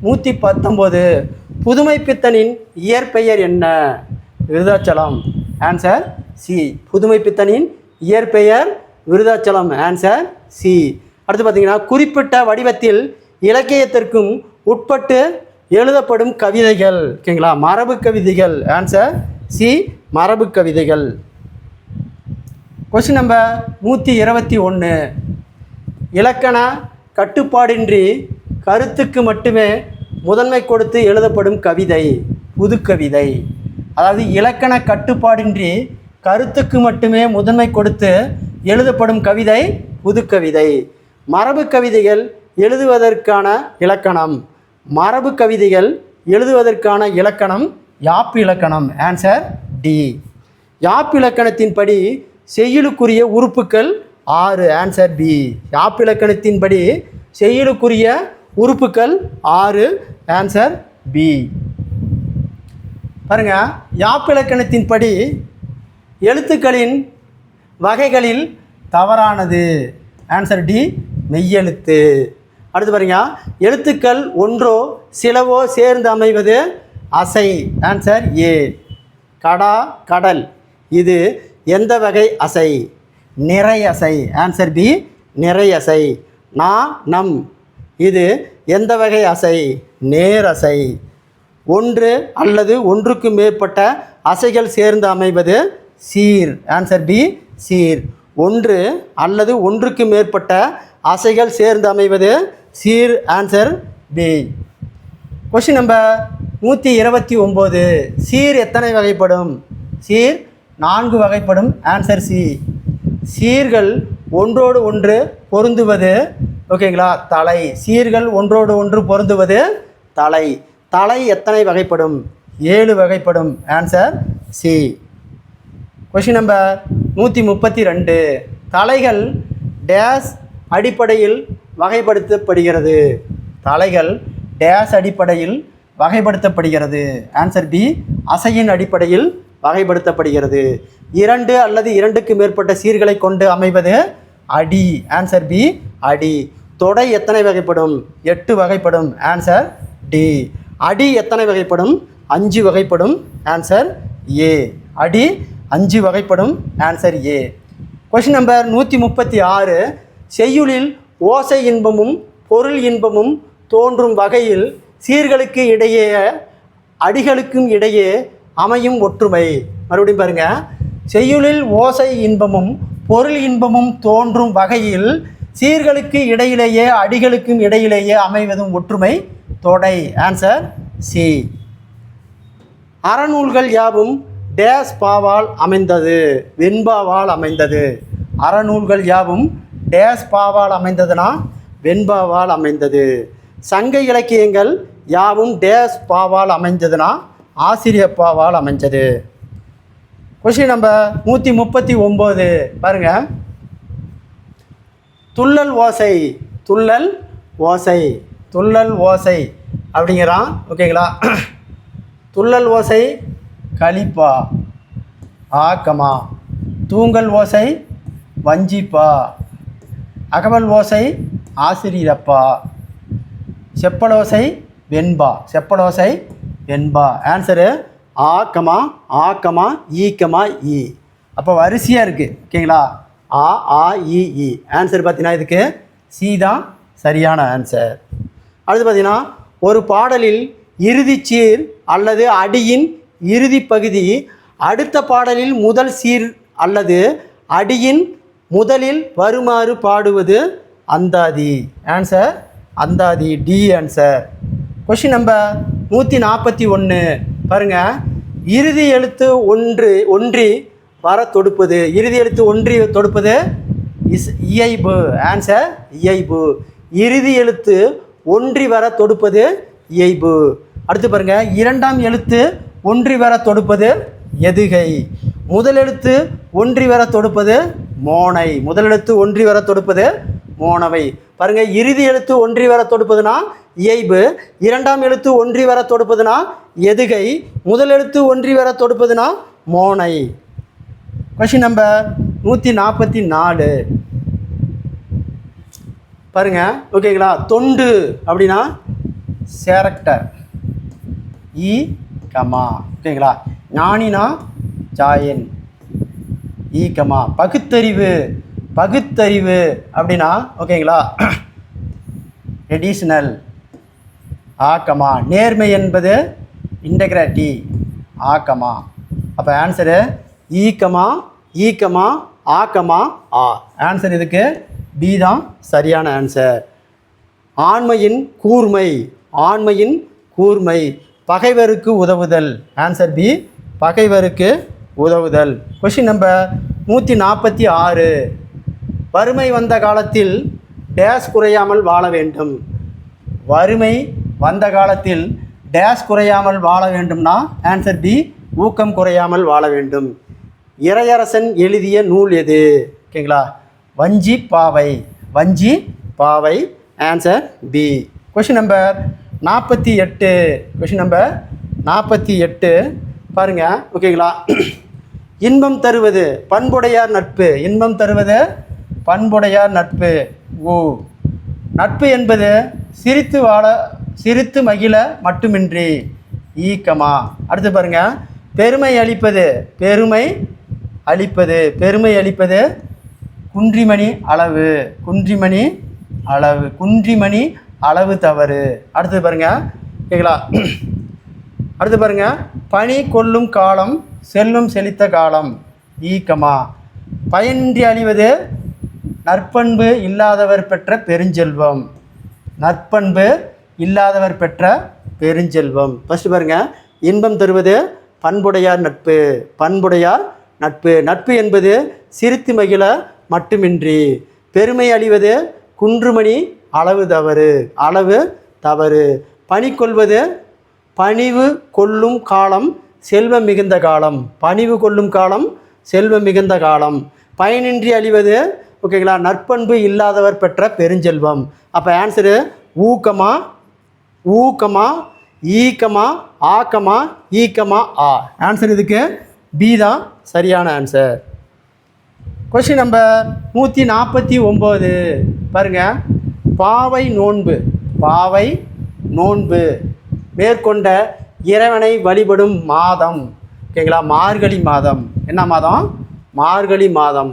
119. புதுமைப்பித்தனின் இயற்பெயர் என்ன? விருதாச்சலம். Answer C. புதுமைப்பித்தனின் இயற்பெயர் விருதாச்சலம். Answer C. அடுத்து பார்த்தீங்கன்னா, குறிப்பிட்ட வடிவத்தில் இலக்கியத்திற்கும் உட்பட்டு எழுதப்படும் கவிதைகள். ஓகேங்களா, மரபு கவிதைகள். ஆன்சர் சி, மரபு கவிதைகள். Question number 121. இலக்கண கட்டுப்பாடின்றி கருத்துக்கு மட்டுமே முதன்மை கொடுத்து எழுதப்படும் கவிதை புதுக்கவிதை. அதாவது இலக்கண கட்டுப்பாடின்றி கருத்துக்கு மட்டுமே முதன்மை கொடுத்து எழுதப்படும் கவிதை புதுக்கவிதை. மரபு கவிதைகள் எழுதுவதற்கான இலக்கணம் யாப்பு இலக்கணம். Answer D. யாப்பு இலக்கணத்தின்படி செய்யுளுக்குரிய உறுப்புக்கள் 6. Answer B. யாப்பு இலக்கணத்தின்படி செய்யுளுக்குரிய உறுப்புக்கள் 6. Answer B. பாருங்க, யாப்பு இலக்கணத்தின்படி எழுத்துக்களின் வகைகளில் தவறானது. ஆன்சர் டி, மெய்யெழுத்து. அடுத்து பாருங்க, எழுத்துக்கள் ஒன்றோ சிலவோ சேர்ந்து அமைவது அசை. Answer A. கடா, கடல், இது எந்த வகை அசை? நிறை அசை. ஆன்சர் பி, நிறை அசை. நா, நம், இது எந்த வகை அசை? நேர் அசை. ஒன்று அல்லது ஒன்றுக்கு மேற்பட்ட அசைகள் சேர்ந்து அமைவது சீர். ஆன்சர் பி, சீர். ஒன்று அல்லது ஒன்றுக்கு மேற்பட்ட அசைகள் சேர்ந்து அமைவது சீர். Answer B. Question number 129. சீர் எத்தனை வகைப்படும்? சீர் 4 வகைப்படும். Answer C. சீர்கள் ஒன்றோடு ஒன்று பொருந்துவது. ஓகேங்களா, தலை. சீர்கள் ஒன்றோடு ஒன்று பொருந்துவது தலை. தலை எத்தனை வகைப்படும்? 7 வகைப்படும். Answer C. Question number 132. தலைகள் டேஸ் அடிப்படையில் வகைப்படுத்தப்படுகிறது. தலைகள் டேஸ் அடிப்படையில் வகைப்படுத்தப்படுகிறது. ஆன்சர் பி, அசையின் அடிப்படையில் வகைப்படுத்தப்படுகிறது. 2 அல்லது 2க்கு மேற்பட்ட சீர்களை கொண்டு அமைவது அடி. ஆன்சர் பி, அடி. தொடை எத்தனை வகைப்படும்? 8 வகைப்படும். Answer D. அடி எத்தனை வகைப்படும்? 5 வகைப்படும். Answer A. அடி 5 வகைப்படும். Answer A. Question number 136. செய்யுளில் ஓசை இன்பமும் பொருள் இன்பமும் தோன்றும் வகையில் சீர்களுக்கு இடையே அடிகளுக்கும் இடையே அமையும் ஒற்றுமை. மறுபடியும் பாருங்க, செய்யுளில் ஓசை இன்பமும் பொருள் இன்பமும் தோன்றும் வகையில் சீர்களுக்கு இடையிலேயே அடிகளுக்கும் இடையிலேயே அமைவதும் ஒற்றுமை தொடை. Answer C. அறநூல்கள் யாவும் டேஸ் பாவால் அமைந்தது? வெண்பாவால் அமைந்தது. அறநூல்கள் யாவும் டேஸ் பாவால் அமைந்ததுனா வெண்பாவால் அமைந்தது. சங்க இலக்கியங்கள் யாவும் டேஸ் பாவால் அமைந்ததுனா ஆசிரியப்பாவால் அமைஞ்சது. Question number 139. பாருங்க, துள்ளல் ஓசை அப்படிங்கிறான். ஓகேங்களா, துள்ளல் ஓசை கலிப்பா ஆக்கமா. தூங்கல் ஓசை வஞ்சிப்பா. அகவல் ஓசை ஆசிரியப்பா. செப்பலோசை வெண்பா, செப்பலோசை வெண்பா. ஆன்சரு ஆ கமா ஆ கமா ஈ கமா இ. அப்போ வரிசையாக இருக்குது. ஓகேங்களா? ஆ ஆ இ இ. ஆன்சர் பார்த்தீங்கன்னா இதுக்கு சி தான் சரியான ஆன்சர். அடுத்து பார்த்தீங்கன்னா, ஒரு பாடலில் இறுதி சீர் அல்லது அடியின் இறுதி பகுதி அடுத்த பாடலில் முதல் சீர் அல்லது அடியின் முதலில் வருமாறு பாடுவது அந்தாதி. ஆன்சர் அந்தாதி, டி ஆன்சர். கொஷின் நம்பர் 141 பாருங்கள். இறுதி எழுத்து ஒன்றி வர தொடுப்பது. இறுதி எழுத்து ஒன்றி தொடுப்பது இயைபு. ஆன்சர் இயைபு. இறுதி எழுத்து ஒன்றி வர தொடுப்பது இயைபு. அடுத்து பாருங்கள், இரண்டாம் எழுத்து ஒன்றி வர தொடுப்பது எதுகை. முதல் எழுத்து ஒன்றி வர தொடுப்பது மோனை. முதல் எழுத்து ஒன்றி வர தொடுப்பது மோனவை. பாருங்கள், இறுதி எழுத்து ஒன்றி வர தொடுப்பதுனா இயைபு, இரண்டாம் எழுத்து ஒன்றி வர தொடுப்பதுனா எதுகை, முதல் எழுத்து ஒன்றி வர தொடுப்பதுனா மோனை. கொஷின் நம்பர் 144 பாருங்க. ஓகேங்களா? தொண்டு அப்படின்னா கேரக்டர், இ கமா. ஓகேங்களா? ஞானினா ஜாயன், இ கமா. பகுத்தறிவு, பகுத்தறிவு அப்படின்னா ஓகேங்களா எடிஷனல், ஆ கமா. நேர்மை என்பது இன்டெகிரிட்டி, ஆ கமா. அப்போ ஆன்சரு ஈ கமா ஈ கமா ஆ கமா ஆ. ஆன்சர் இதுக்கு பி தான் சரியான ஆன்சர். ஆண்மையின் கூர்மை, ஆண்மையின் கூர்மை. பகைவருக்கு உதவுதல். ஆன்சர் பி, பகைவருக்கு உதவுதல். கொஷின் நம்பர் 146 வறுமை வந்த காலத்தில் டேஸ் குறையாமல் வாழ வேண்டும். வறுமை வந்த காலத்தில் டேஸ் குறையாமல் வாழ வேண்டும்னா ஆன்சர் டி, ஊக்கம் குறையாமல் வாழ வேண்டும். இறையரசன் எழுதிய நூல் எது? ஓகேங்களா? வஞ்சி பாவை, வஞ்சி பாவை. Answer B. Question number 48. Question number 48 பாருங்கள். ஓகேங்களா? இன்பம் தருவது பண்புடையார் நட்பு. இன்பம் தருவது பண்புடையார் நட்பு. ஓ. நட்பு என்பது சிரித்து மகிழ மட்டுமின்றி, ஈ கமா. அடுத்து பாருங்கள், பெருமை அளிப்பது, பெருமை அளிப்பது, பெருமை அளிப்பது குன்றிமணி அளவு, குன்றிமணி அளவு, குன்றிமணி அளவு தவறு. அடுத்து பாருங்கள். ஓகேங்களா? அடுத்து பாருங்கள், பனி கொள்ளும் காலம் செல்வம் செழித்த காலம், ஈ கமா. பயனின்றி அழிவது நற்பண்பு இல்லாதவர் பெற்ற பெருஞ்செல்வம், நற்பண்பு இல்லாதவர் பெற்ற பெருஞ்செல்வம். ஃபஸ்ட்டு பாருங்கள், இன்பம் தருவது பண்புடையார் நட்பு, பண்புடையார் நட்பு. நட்பு என்பது சிரித்து மகிழ மட்டுமின்றி. பெருமை அழிவது குன்றுமணி அளவு தவறு, அளவு தவறு. பணி கொள்வது பணிவு கொள்ளும் காலம் செல்வம் மிகுந்த காலம், பணிவு கொள்ளும் காலம் செல்வம் மிகுந்த காலம். பயனின்றி அழிவது ஓகேங்களா நற்பண்பு இல்லாதவர் பெற்ற பெருஞ்செல்வம். அப்போ ஆன்சரு ஊக்கமா, ஊக்கமா, ஈக்கமா, ஆக்கமா, ஈக்கமா ஆ. ஆன்சர் இதுக்கு பி தான் சரியான ஆன்சர். கொஸ்டின் நம்பர் 149 பாருங்கள். பாவை நோன்பு, பாவை நோன்பு மேற்கொண்ட இறைவனை வழிபடும் மாதம். ஓகேங்களா? மார்கழி மாதம். என்ன மாதம்? மார்கழி மாதம்.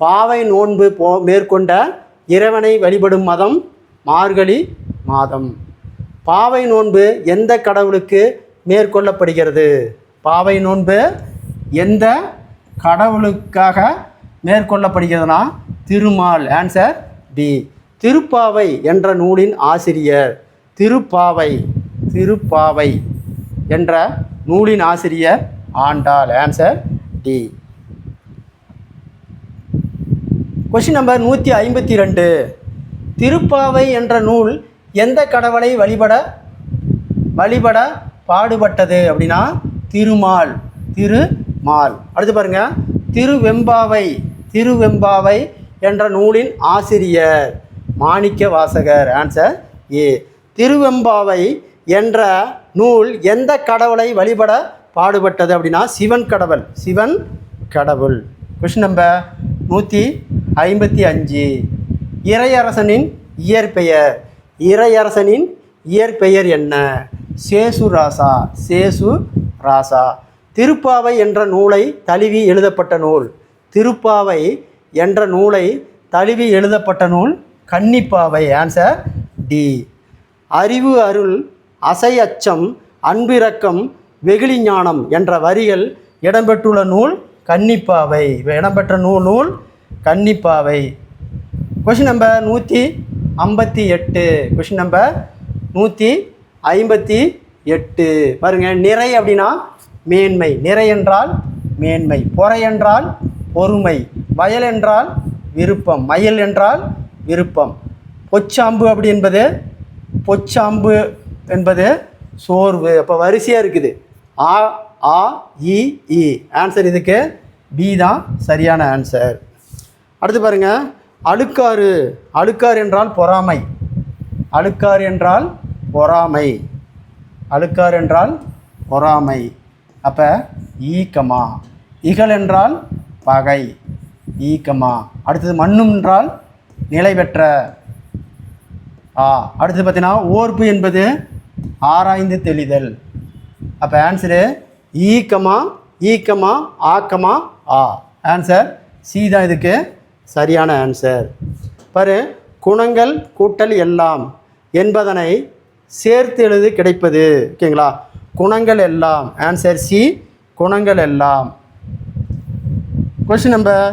பாவை நோன்பு மேற்கொண்ட இறைவனை வழிபடும் மதம் மார்கழி மாதம். பாவை நோன்பு எந்த கடவுளுக்கு மேற்கொள்ளப்படுகிறது? பாவை நோன்பு எந்த கடவுளுக்காக மேற்கொள்ளப்படுகிறதுனா திருமால். Answer D. திருப்பாவை என்ற நூலின் ஆசிரியர், திருப்பாவை, திருப்பாவை என்ற நூலின் ஆசிரியர் Andal. Answer D. Question number 152 Thiruppavai என்ற நூல் எந்த கடவுளை வழிபட பாடுபட்டது அப்படின்னா திருமால், திருமால். அடுத்து பாருங்கள், திருவெம்பாவை, திருவெம்பாவை என்ற நூலின் ஆசிரியர் மாணிக்க வாசகர். Answer A. திருவெம்பாவை என்ற நூல் எந்த கடவுளை வழிபட பாடுபட்டது அப்படின்னா சிவன் கடவுள், சிவன் கடவுள். கொஸ்டின் நம்பர் 155 இறையரசனின் இயற்பெயர், இறையரசனின் இயற்பெயர் என்ன? சேசு ராசா. சேசு ராசா. திருப்பாவை என்ற நூலை தழுவி எழுதப்பட்ட நூல். திருப்பாவை என்ற நூலை தழுவி எழுதப்பட்ட நூல் கன்னிப்பாவை. Answer D. அறிவு அருள் அசை அச்சம் அன்பிரக்கம் வெகுளி ஞானம் என்ற வரிகள் இடம்பெற்றுள்ள நூல் கன்னிப்பாவை. இடம்பெற்ற நூல் Kannippavai. Question number 158. Question number 158. பாருங்கள், நிறை அப்படின்னா மேன்மை. நிறை என்றால் மேன்மை. பொறை என்றால் பொறுமை. வயல் என்றால் விருப்பம். மயல் என்றால் விருப்பம். பொச்சாம்பு அப்படி என்பது பொச்சாம்பு என்பது சோர்வு. அப்போ வரிசையாக இருக்குது. ஆ ஆ இ இ. ஆன்சர் இதுக்கு பி தான் சரியான ஆன்சர். அடுத்து பாருங்கள், அழுக்காறு. அழுக்காறு என்றால் பொறாமை. அழுக்காறு என்றால் பொறாமை. அழுக்காறு என்றால் பொறாமை. அப்போ ஈக்கமா. இகல் என்றால் பகை. ஈக்கமா. அடுத்தது மண்ணும் என்றால் நிலை பெற்ற. அடுத்தது பார்த்தீங்கன்னா ஓர்ப்பு என்பது ஆராய்ந்து தெளிதல். அப்போ ஆன்சரு ஈக்கமா ஈக்கமா ஆக்கமா ஆ. ஆன்சர் சி தான் இதுக்கு சரியான ஆன்சர். பாரு, குணங்கள் கூட்டல் எல்லாம் என்பதனை சேர்த்து எழுது கிடைப்பது. ஓகேங்களா? குணங்கள் எல்லாம். ஆன்சர் சி, குணங்கள் எல்லாம். Question number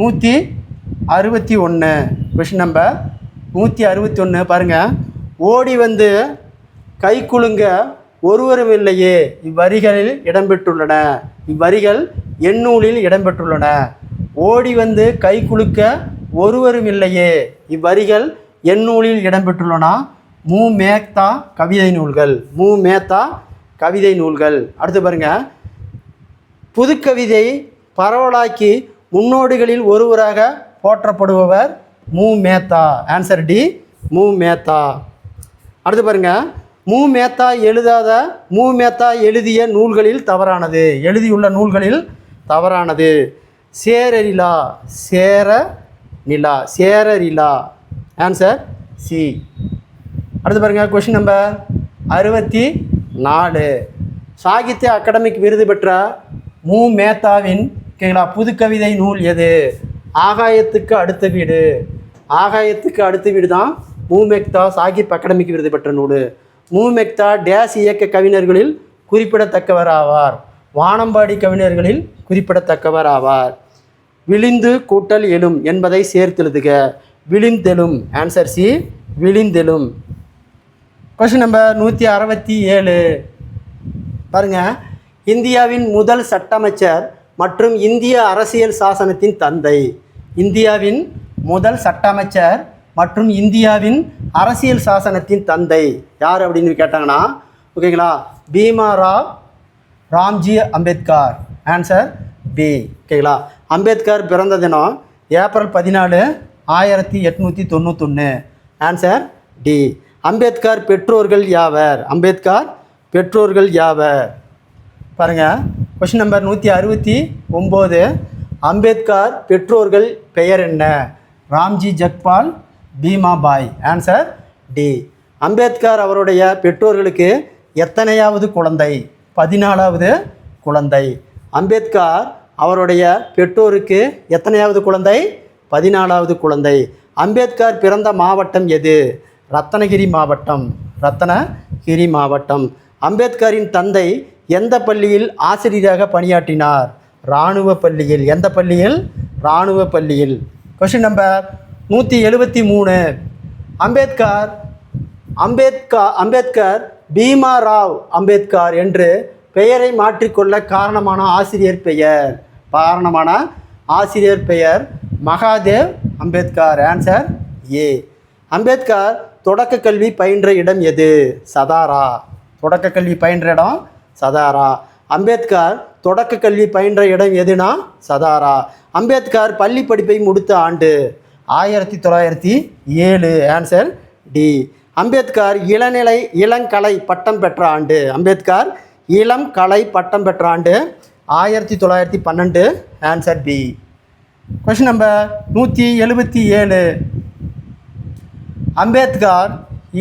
161. கொஷின் நம்பர் 161 பாருங்கள். ஓடி வந்து கை குலுங்க ஒருவரும் இல்லையே இவ்வரிகளில் இடம்பெற்றுள்ளன. இவ்வரிகள் எந்நூலில் இடம்பெற்றுள்ளன. ஓடி வந்து கை குலுக்க ஒருவரும் இல்லையே இவ்வரிகள் எந்நூலில் இடம்பெற்றுள்ளன. மு மேத்தா கவிதை நூல்கள். மு மேத்தா கவிதை நூல்கள். அடுத்து பாருங்கள், புதுக்கவிதை பரவலாக்கி முன்னோடிகளில் ஒருவராக போற்றப்படுபவர் மு மேத்தா. ஆன்சர் டி, மு மேத்தா. அடுத்து பாருங்கள், மு மேத்தா எழுதிய நூல்களில் தவறானது. எழுதியுள்ள நூல்களில் தவறானது. சேரரிலா. சேரரிலா. Answer C. அடுத்து பாருங்கள், கொஷின் நம்பர் 64. சாகித்ய அகாடமிக் விருது பெற்ற மு மேத்தாவின் புதுக்கவிதை நூல் எது? ஆகாயத்துக்கு அடுத்த வீடு. ஆகாயத்துக்கு அடுத்த வீடு தான் மு மேத்தா சாகித்ய அகாடமிக் விருது பெற்ற நூல். மு மேத்தா டேஸ் இயக்க கவிஞர்களில் குறிப்பிடத்தக்கவர் ஆவார். வானம்பாடி கவிஞர்களில் குறிப்பிடத்தக்கவர் ஆவார். விழிந்து கூட்டல் எழும் என்பதை சேர்த்தெழுதுக. விழிந்தெழும். ஆன்சர் சி, விழிந்தெழும். Question number 167. பாருங்கள், இந்தியாவின் முதல் சட்டமைச்சர் மற்றும் இந்திய அரசியல் சாசனத்தின் தந்தை. இந்தியாவின் முதல் சட்டமைச்சர் மற்றும் இந்தியாவின் அரசியல் சாசனத்தின் தந்தை யார் அப்படின்னு கேட்டாங்கன்னா, ஓகேங்களா, பீமாராவ் ராம்ஜி அம்பேத்கர். Answer B. ஓகேங்களா? அம்பேத்கர் பிறந்த தினம் ஏப்ரல் 14, 1891. Answer D. அம்பேத்கர் பெற்றோர்கள் யாவர்? அம்பேத்கர் பெற்றோர்கள் யாவர்? பாருங்கள், கொஷின் நம்பர் 169. அம்பேத்கர் பெற்றோர்கள் பெயர் என்ன? ராம்ஜி ஜக்பால், பீமாபாய். Answer D. அம்பேத்கர் அவருடைய பெற்றோர்களுக்கு எத்தனையாவது குழந்தை? 14வது குழந்தை. அம்பேத்கர் அவருடைய பெற்றோருக்கு எத்தனையாவது குழந்தை? 14வது குழந்தை. அம்பேத்கர் பிறந்த மாவட்டம் எது? ரத்னகிரி மாவட்டம். ரத்னகிரி மாவட்டம். அம்பேத்கரின் தந்தை எந்த பள்ளியில் ஆசிரியராக பணியாற்றினார்? இராணுவ பள்ளியில். எந்த பள்ளியில்? இராணுவ பள்ளியில். Question number 173. அம்பேத்கர் பீமாராவ் அம்பேத்கர் என்று பெயரை மாற்றிக்கொள்ள காரணமான ஆசிரியர் பெயர் மகாதேவ் அம்பேத்கர். Answer A. அம்பேத்கர் தொடக்க கல்வி பயின்ற இடம் எது? சதாரா. தொடக்க கல்வி பயின்ற இடம் சதாரா. அம்பேத்கர் தொடக்க கல்வி பயின்ற இடம் எதுனா சதாரா. அம்பேத்கர் பள்ளி படிப்பை முடித்த ஆண்டு 1907. Answer D. அம்பேத்கர் இளங்கலை பட்டம் பெற்ற ஆண்டு. அம்பேத்கர் இளம் கலை பட்டம் பெற்ற ஆண்டு 1912. Answer B. Question number 177. Ambedkar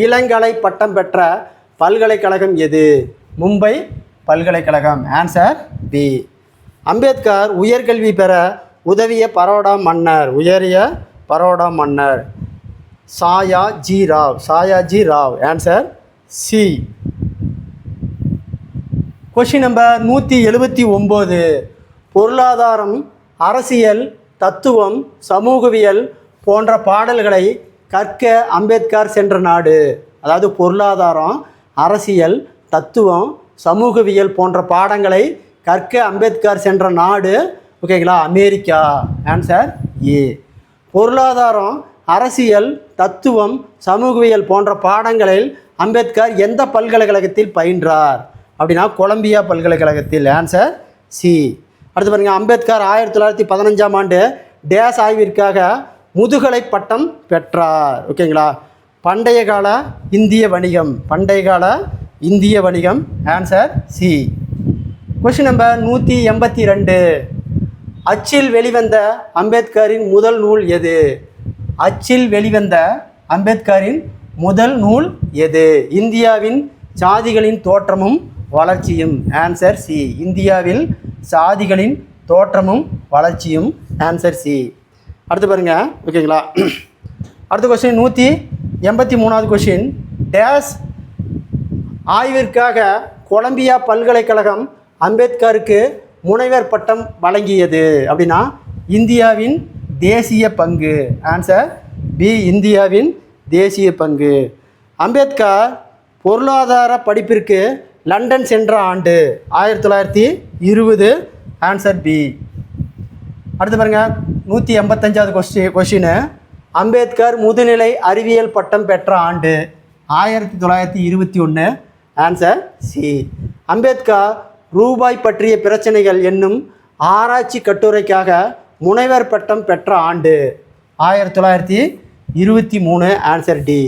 இளங்கலை பட்டம் பெற்ற பல்கலைக்கழகம் எது? மும்பை பல்கலைக்கழகம். Answer B. அம்பேத்கர் உயர்கல்வி பெற உதவிய பரோடா மன்னர். உயரிய பரோடா மன்னர் Sayaji Rao. Sayaji Rao. Answer C. Question number 179. பொருளாதாரம், அரசியல், தத்துவம், சமூகவியல் போன்ற பாடல்களை கற்க அம்பேத்கர் சென்ற நாடு. அதாவது பொருளாதாரம், அரசியல், தத்துவம், சமூகவியல் போன்ற பாடங்களை கற்க அம்பேத்கர் சென்ற நாடு ஓகேங்களா அமெரிக்கா. Answer A. பொருளாதாரம், அரசியல், தத்துவம், சமூகவியல் போன்ற பாடங்களில் அம்பேத்கர் எந்த பல்கலைக்கழகத்தில் பயின்றார் அப்படின்னா கொலம்பியா பல்கலைக்கழகத்தில். Answer C. அடுத்து பாருங்கள், அம்பேத்கர் 1915ஆம் ஆண்டு டேஸ் ஆய்விற்காக முதுகலை பட்டம் பெற்றார். ஓகேங்களா, பண்டைய கால இந்திய வணிகம். பண்டைய கால இந்திய வணிகம். Answer C. Question number 182. அச்சில் வெளிவந்த அம்பேத்கரின் முதல் நூல் எது? அச்சில் வெளிவந்த அம்பேத்கரின் முதல் நூல் எது? இந்தியாவின் சாதிகளின் தோற்றமும் வளர்ச்சியும். Answer C. இந்தியாவில் சாதிகளின் தோற்றமும் வளர்ச்சியும். Answer C. அடுத்து பாருங்கள் ஓகேங்களா. அடுத்த கொஸ்டின் 183வது கொஸ்டின். டேஸ் ஆய்விற்காக கொலம்பியா பல்கலைக்கழகம் அம்பேத்கருக்கு முனைவர் பட்டம் வழங்கியது அப்படின்னா இந்தியாவின் தேசிய பங்கு. Answer B. இந்தியாவின் தேசிய பங்கு. அம்பேத்கர் பொருளாதார படிப்பிற்கு லண்டன் சென்ற ஆண்டு 1920. Answer B. அடுத்து பாருங்கள் 185வது கொஸ்டின். அம்பேத்கர் முதுநிலை அறிவியல் பட்டம் பெற்ற ஆண்டு 1921. Answer C. அம்பேத்கர் ரூபாய் பற்றிய பிரச்சனைகள் என்னும் ஆராய்ச்சி கட்டுரைக்காக முனைவர் பட்டம் பெற்ற ஆண்டு 1923. Answer D.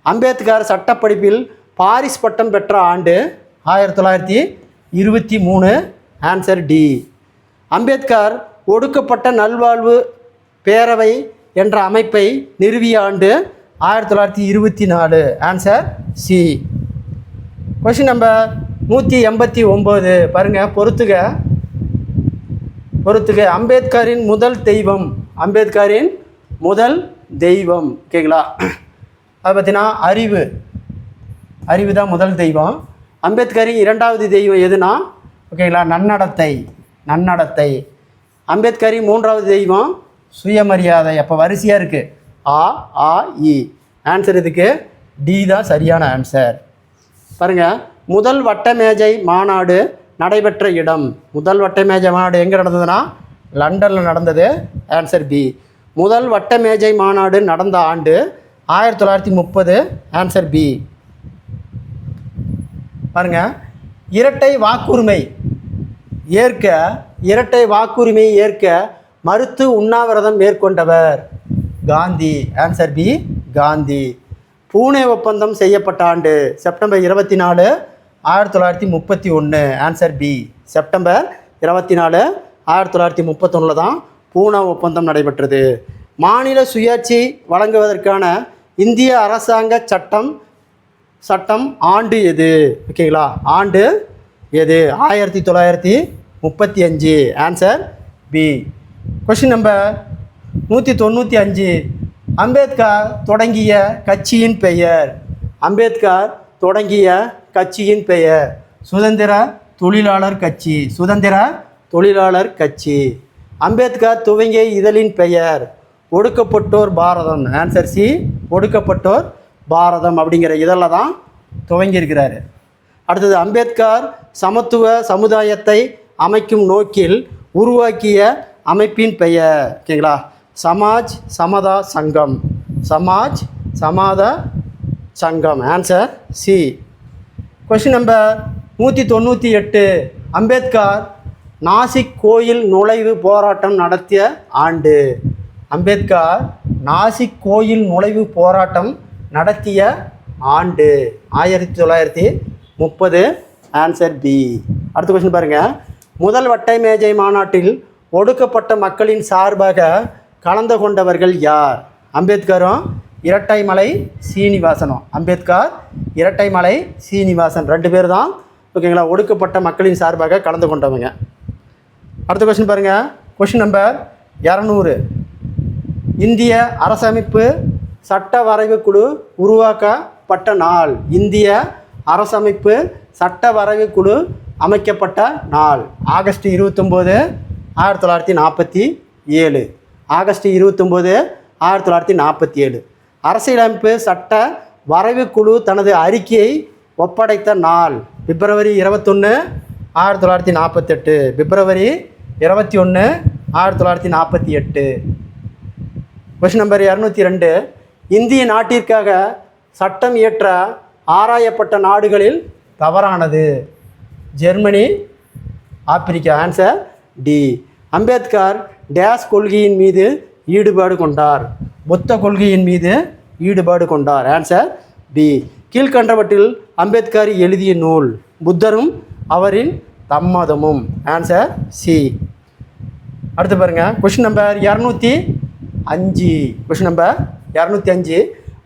அம்பேத்கர் சட்டப்படிப்பில் பாரிஸ் பட்டம் பெற்ற ஆண்டு 1923. Answer D. அம்பேத்கர் ஒடுக்கப்பட்ட நல்வாழ்வு பேரவை என்ற அமைப்பை நிறுவிய ஆண்டு 1924. Answer C. Question number 189. பாருங்கள், பொறுத்துக. அம்பேத்கரின் முதல் தெய்வம். அம்பேத்கரின் முதல் தெய்வம். ஓகேங்களா, அது பார்த்தீங்கன்னா அறிவு தான் முதல் தெய்வம். அம்பேத்கரின் இரண்டாவது தெய்வம் எதுனா ஓகேங்களா நன்னடத்தை. அம்பேத்கரின் மூன்றாவது தெய்வம் சுயமரியாதை. அப்போ வரிசையாக இருக்குது ஆ இ. ஆன்சர் இதுக்கு டி தான் சரியான ஆன்சர். பாருங்கள், முதல் வட்டமேஜை மாநாடு நடைபெற்ற இடம். முதல் வட்டமேஜை மாநாடு எங்கே நடந்ததுன்னா லண்டனில் நடந்தது. Answer B. முதல் வட்டமேஜை மாநாடு நடந்த ஆண்டு 1930. Answer B. பாருங்கள், இரட்டை வாக்குரிமை ஏற்க மறுத்து உண்ணாவிரதம் மேற்கொண்டவர் காந்தி. Answer B. காந்தி. பூனே ஒப்பந்தம் செய்யப்பட்ட ஆண்டு செப்டம்பர் 24, 1931. Answer B. செப்டம்பர் 24, 1931 தான் பூனா ஒப்பந்தம் நடைபெற்றது. மாநில சுயாட்சி வழங்குவதற்கான இந்திய அரசாங்க சட்டம் ஆண்டு எது? ஓகேங்களா, ஆண்டு எது? 1935. Answer B. Question number 195. Ambedkar தொடங்கிய கட்சியின் பெயர். அம்பேத்கர் தொடங்கிய கட்சியின் பெயர் சுதந்திர தொழிலாளர் கட்சி. அம்பேத்கர் துவங்கிய இதழின் பெயர் ஒடுக்கப்பட்டோர் பாரதம். Answer C. ஒடுக்கப்பட்டோர் பாரதம் அப்படிங்கிற இதழில் தான் துவங்கியிருக்கிறாரு. அடுத்தது, அம்பேத்கர் சமத்துவ சமுதாயத்தை அமைக்கும் நோக்கில் உருவாக்கிய அமைப்பின் பெயர். ஓகேங்களா, சமாஜ் சமாதா சங்கம். Answer C. Question number 198. Ambedkar Nashik கோயில் நுழைவு போராட்டம் நடத்திய ஆண்டு. அம்பேத்கர் நாசிக் கோயில் நுழைவு போராட்டம் நடத்திய ஆண்டு 1930. Answer B. அடுத்த கொஸ்டின் பாருங்கள். முதல் வட்டை மேஜை மாநாட்டில் ஒடுக்கப்பட்ட மக்களின் சார்பாக கலந்து கொண்டவர்கள் யார்? அம்பேத்கரும் இரட்டைமலை சீனிவாசனும். அம்பேத்கர், இரட்டைமலை சீனிவாசன் 2 பேர் தான் ஓகேங்களா ஒடுக்கப்பட்ட மக்களின் சார்பாக கலந்து கொண்டவங்க. அடுத்த கொஸ்டின் பாருங்கள். Question number 200. இந்திய அரசமைப்பு சட்ட வரைவு குழு உருவாக்கப்பட்ட நாள். இந்திய அரசமைப்பு சட்ட வரைவு குழு அமைக்கப்பட்ட நாள் ஆகஸ்ட் 29, 1947. ஆகஸ்ட் 29, 1947. அரசியலமைப்பு சட்ட வரைவு குழு தனது அறிக்கையை ஒப்படைத்த நாள் பிப்ரவரி 21, 1948. பிப்ரவரி 21, 1948. Question number 202. இந்திய நாட்டிற்காக சட்டம் இயற்ற ஆராயப்பட்ட நாடுகளில் தவறானது. Germany, Africa. Answer D. Ambedkar டேஸ் கொள்கையின் மீது ஈடுபாடு கொண்டார். புத்த கொள்கையின் மீது ஈடுபாடு கொண்டார். Answer B. கீழ்கண்டவற்றில் அம்பேத்கர் எழுதிய நூல். புத்தரும் அவரின் தம்மதமும். Answer C. அடுத்து பாருங்கள். Question number 205. Question number 205.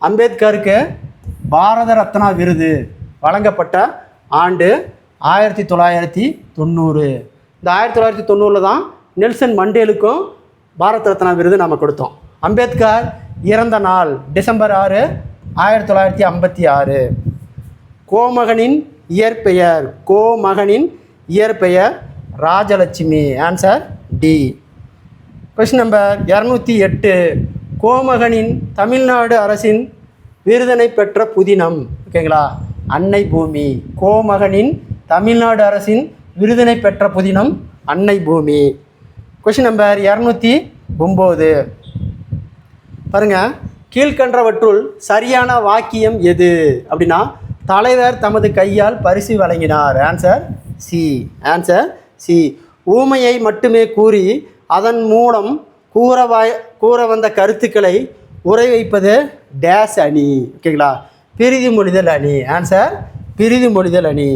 அம்பேத்கருக்கு பாரத ரத்னா விருது வழங்கப்பட்ட ஆண்டு 1990. இந்த 1990 தான் நெல்சன் மண்டேலுக்கும் பாரத் ரத்னா விருது நாம் கொடுத்தோம். அம்பேத்கர் இறந்த நாள் டிசம்பர் 6, 1956. கோமகனின் இயற்பெயர். கோமகனின் இயற்பெயர் Rajalakshmi. Answer D. Question number 208. கோமகனின் தமிழ்நாடு அரசின் விருதினை பெற்ற புதினம். ஓகேங்களா, அன்னை பூமி. கோமகனின் தமிழ்நாடு அரசின் விருதினை பெற்ற புதினம் அன்னை பூமி. Question number 209. பாருங்கள். கீழ்கண்டவற்றுள் சரியான வாக்கியம் எது அப்படின்னா, தலைவர் தமது கையால் பரிசு வழங்கினார். Answer C. Answer C. ஊமையை மட்டுமே கூறி அதன் மூலம் கூற வந்த கருத்துக்களை உரை வைப்பது டேஸ் அணி. ஓகேங்களா, பிரிதி மொழிதல் அணி. ஆன்சர் பிரிதி மொழிதல் அணி.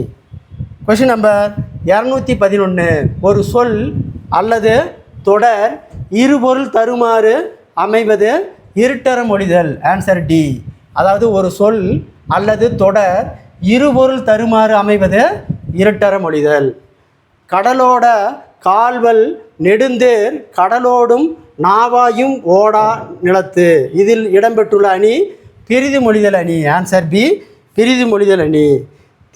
Question number 211. ஒரு சொல் அல்லது தொடர் இருபொருள் தருமாறு அமைவது இருட்டற மொழிதல். Answer D. அதாவது ஒரு சொல் அல்லது தொடர் இருபொருள் தருமாறு அமைவது இருட்டற மொழிதல். கடலோட கால்வல் நெடுந்தேர் கடலோடும் நாவாயும் ஓடா நிலத்து. இதில் இடம்பெற்றுள்ள அணி பிரிதி மொழிதல் அணி. Answer B. பிரிதி மொழிதல் அணி.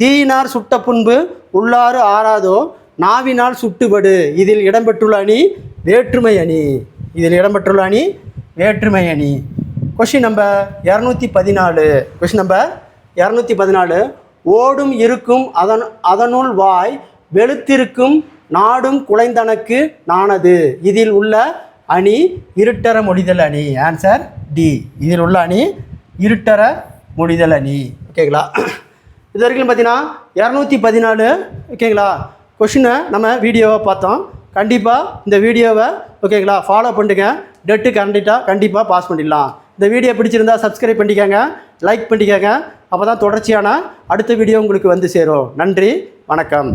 தீயினார் சுட்ட புண்பு உள்ளாறு ஆறாதோ நாவினால் சுட்டுபடு. இதில் இடம்பெற்றுள்ள அணி வேற்றுமை அணி. இதில் இடம்பெற்றுள்ள அணி வேற்றுமை அணி. Question number 214. Question number 214. ஓடும் இருக்கும் அதனுள் வாய் வெளுத்திருக்கும் நாடும் குலைந்தனக்கு நானது. இதில் உள்ள அணி இருட்டற மொழிதல் அணி. Answer D. இதில் உள்ள அணி இருட்டற மொழிதல் அணி. ஓகேங்களா, இது வரைக்கும் பார்த்தீங்கன்னா 214. ஓகேங்களா, கொஷினை நம்ம வீடியோவை பார்த்தோம். கண்டிப்பாக இந்த வீடியோவை ஓகேங்களா ஃபாலோ பண்ணுங்க. டெட்டு கண்டிப்பாக பாஸ் பண்ணிடலாம். இந்த வீடியோ பிடிச்சிருந்தால் சப்ஸ்கிரைப் பண்ணிக்கோங்க, லைக் பண்ணிக்கோங்க. அப்போ தான் தொடர்ச்சியான அடுத்த வீடியோ உங்களுக்கு வந்து சேரும். நன்றி, வணக்கம்.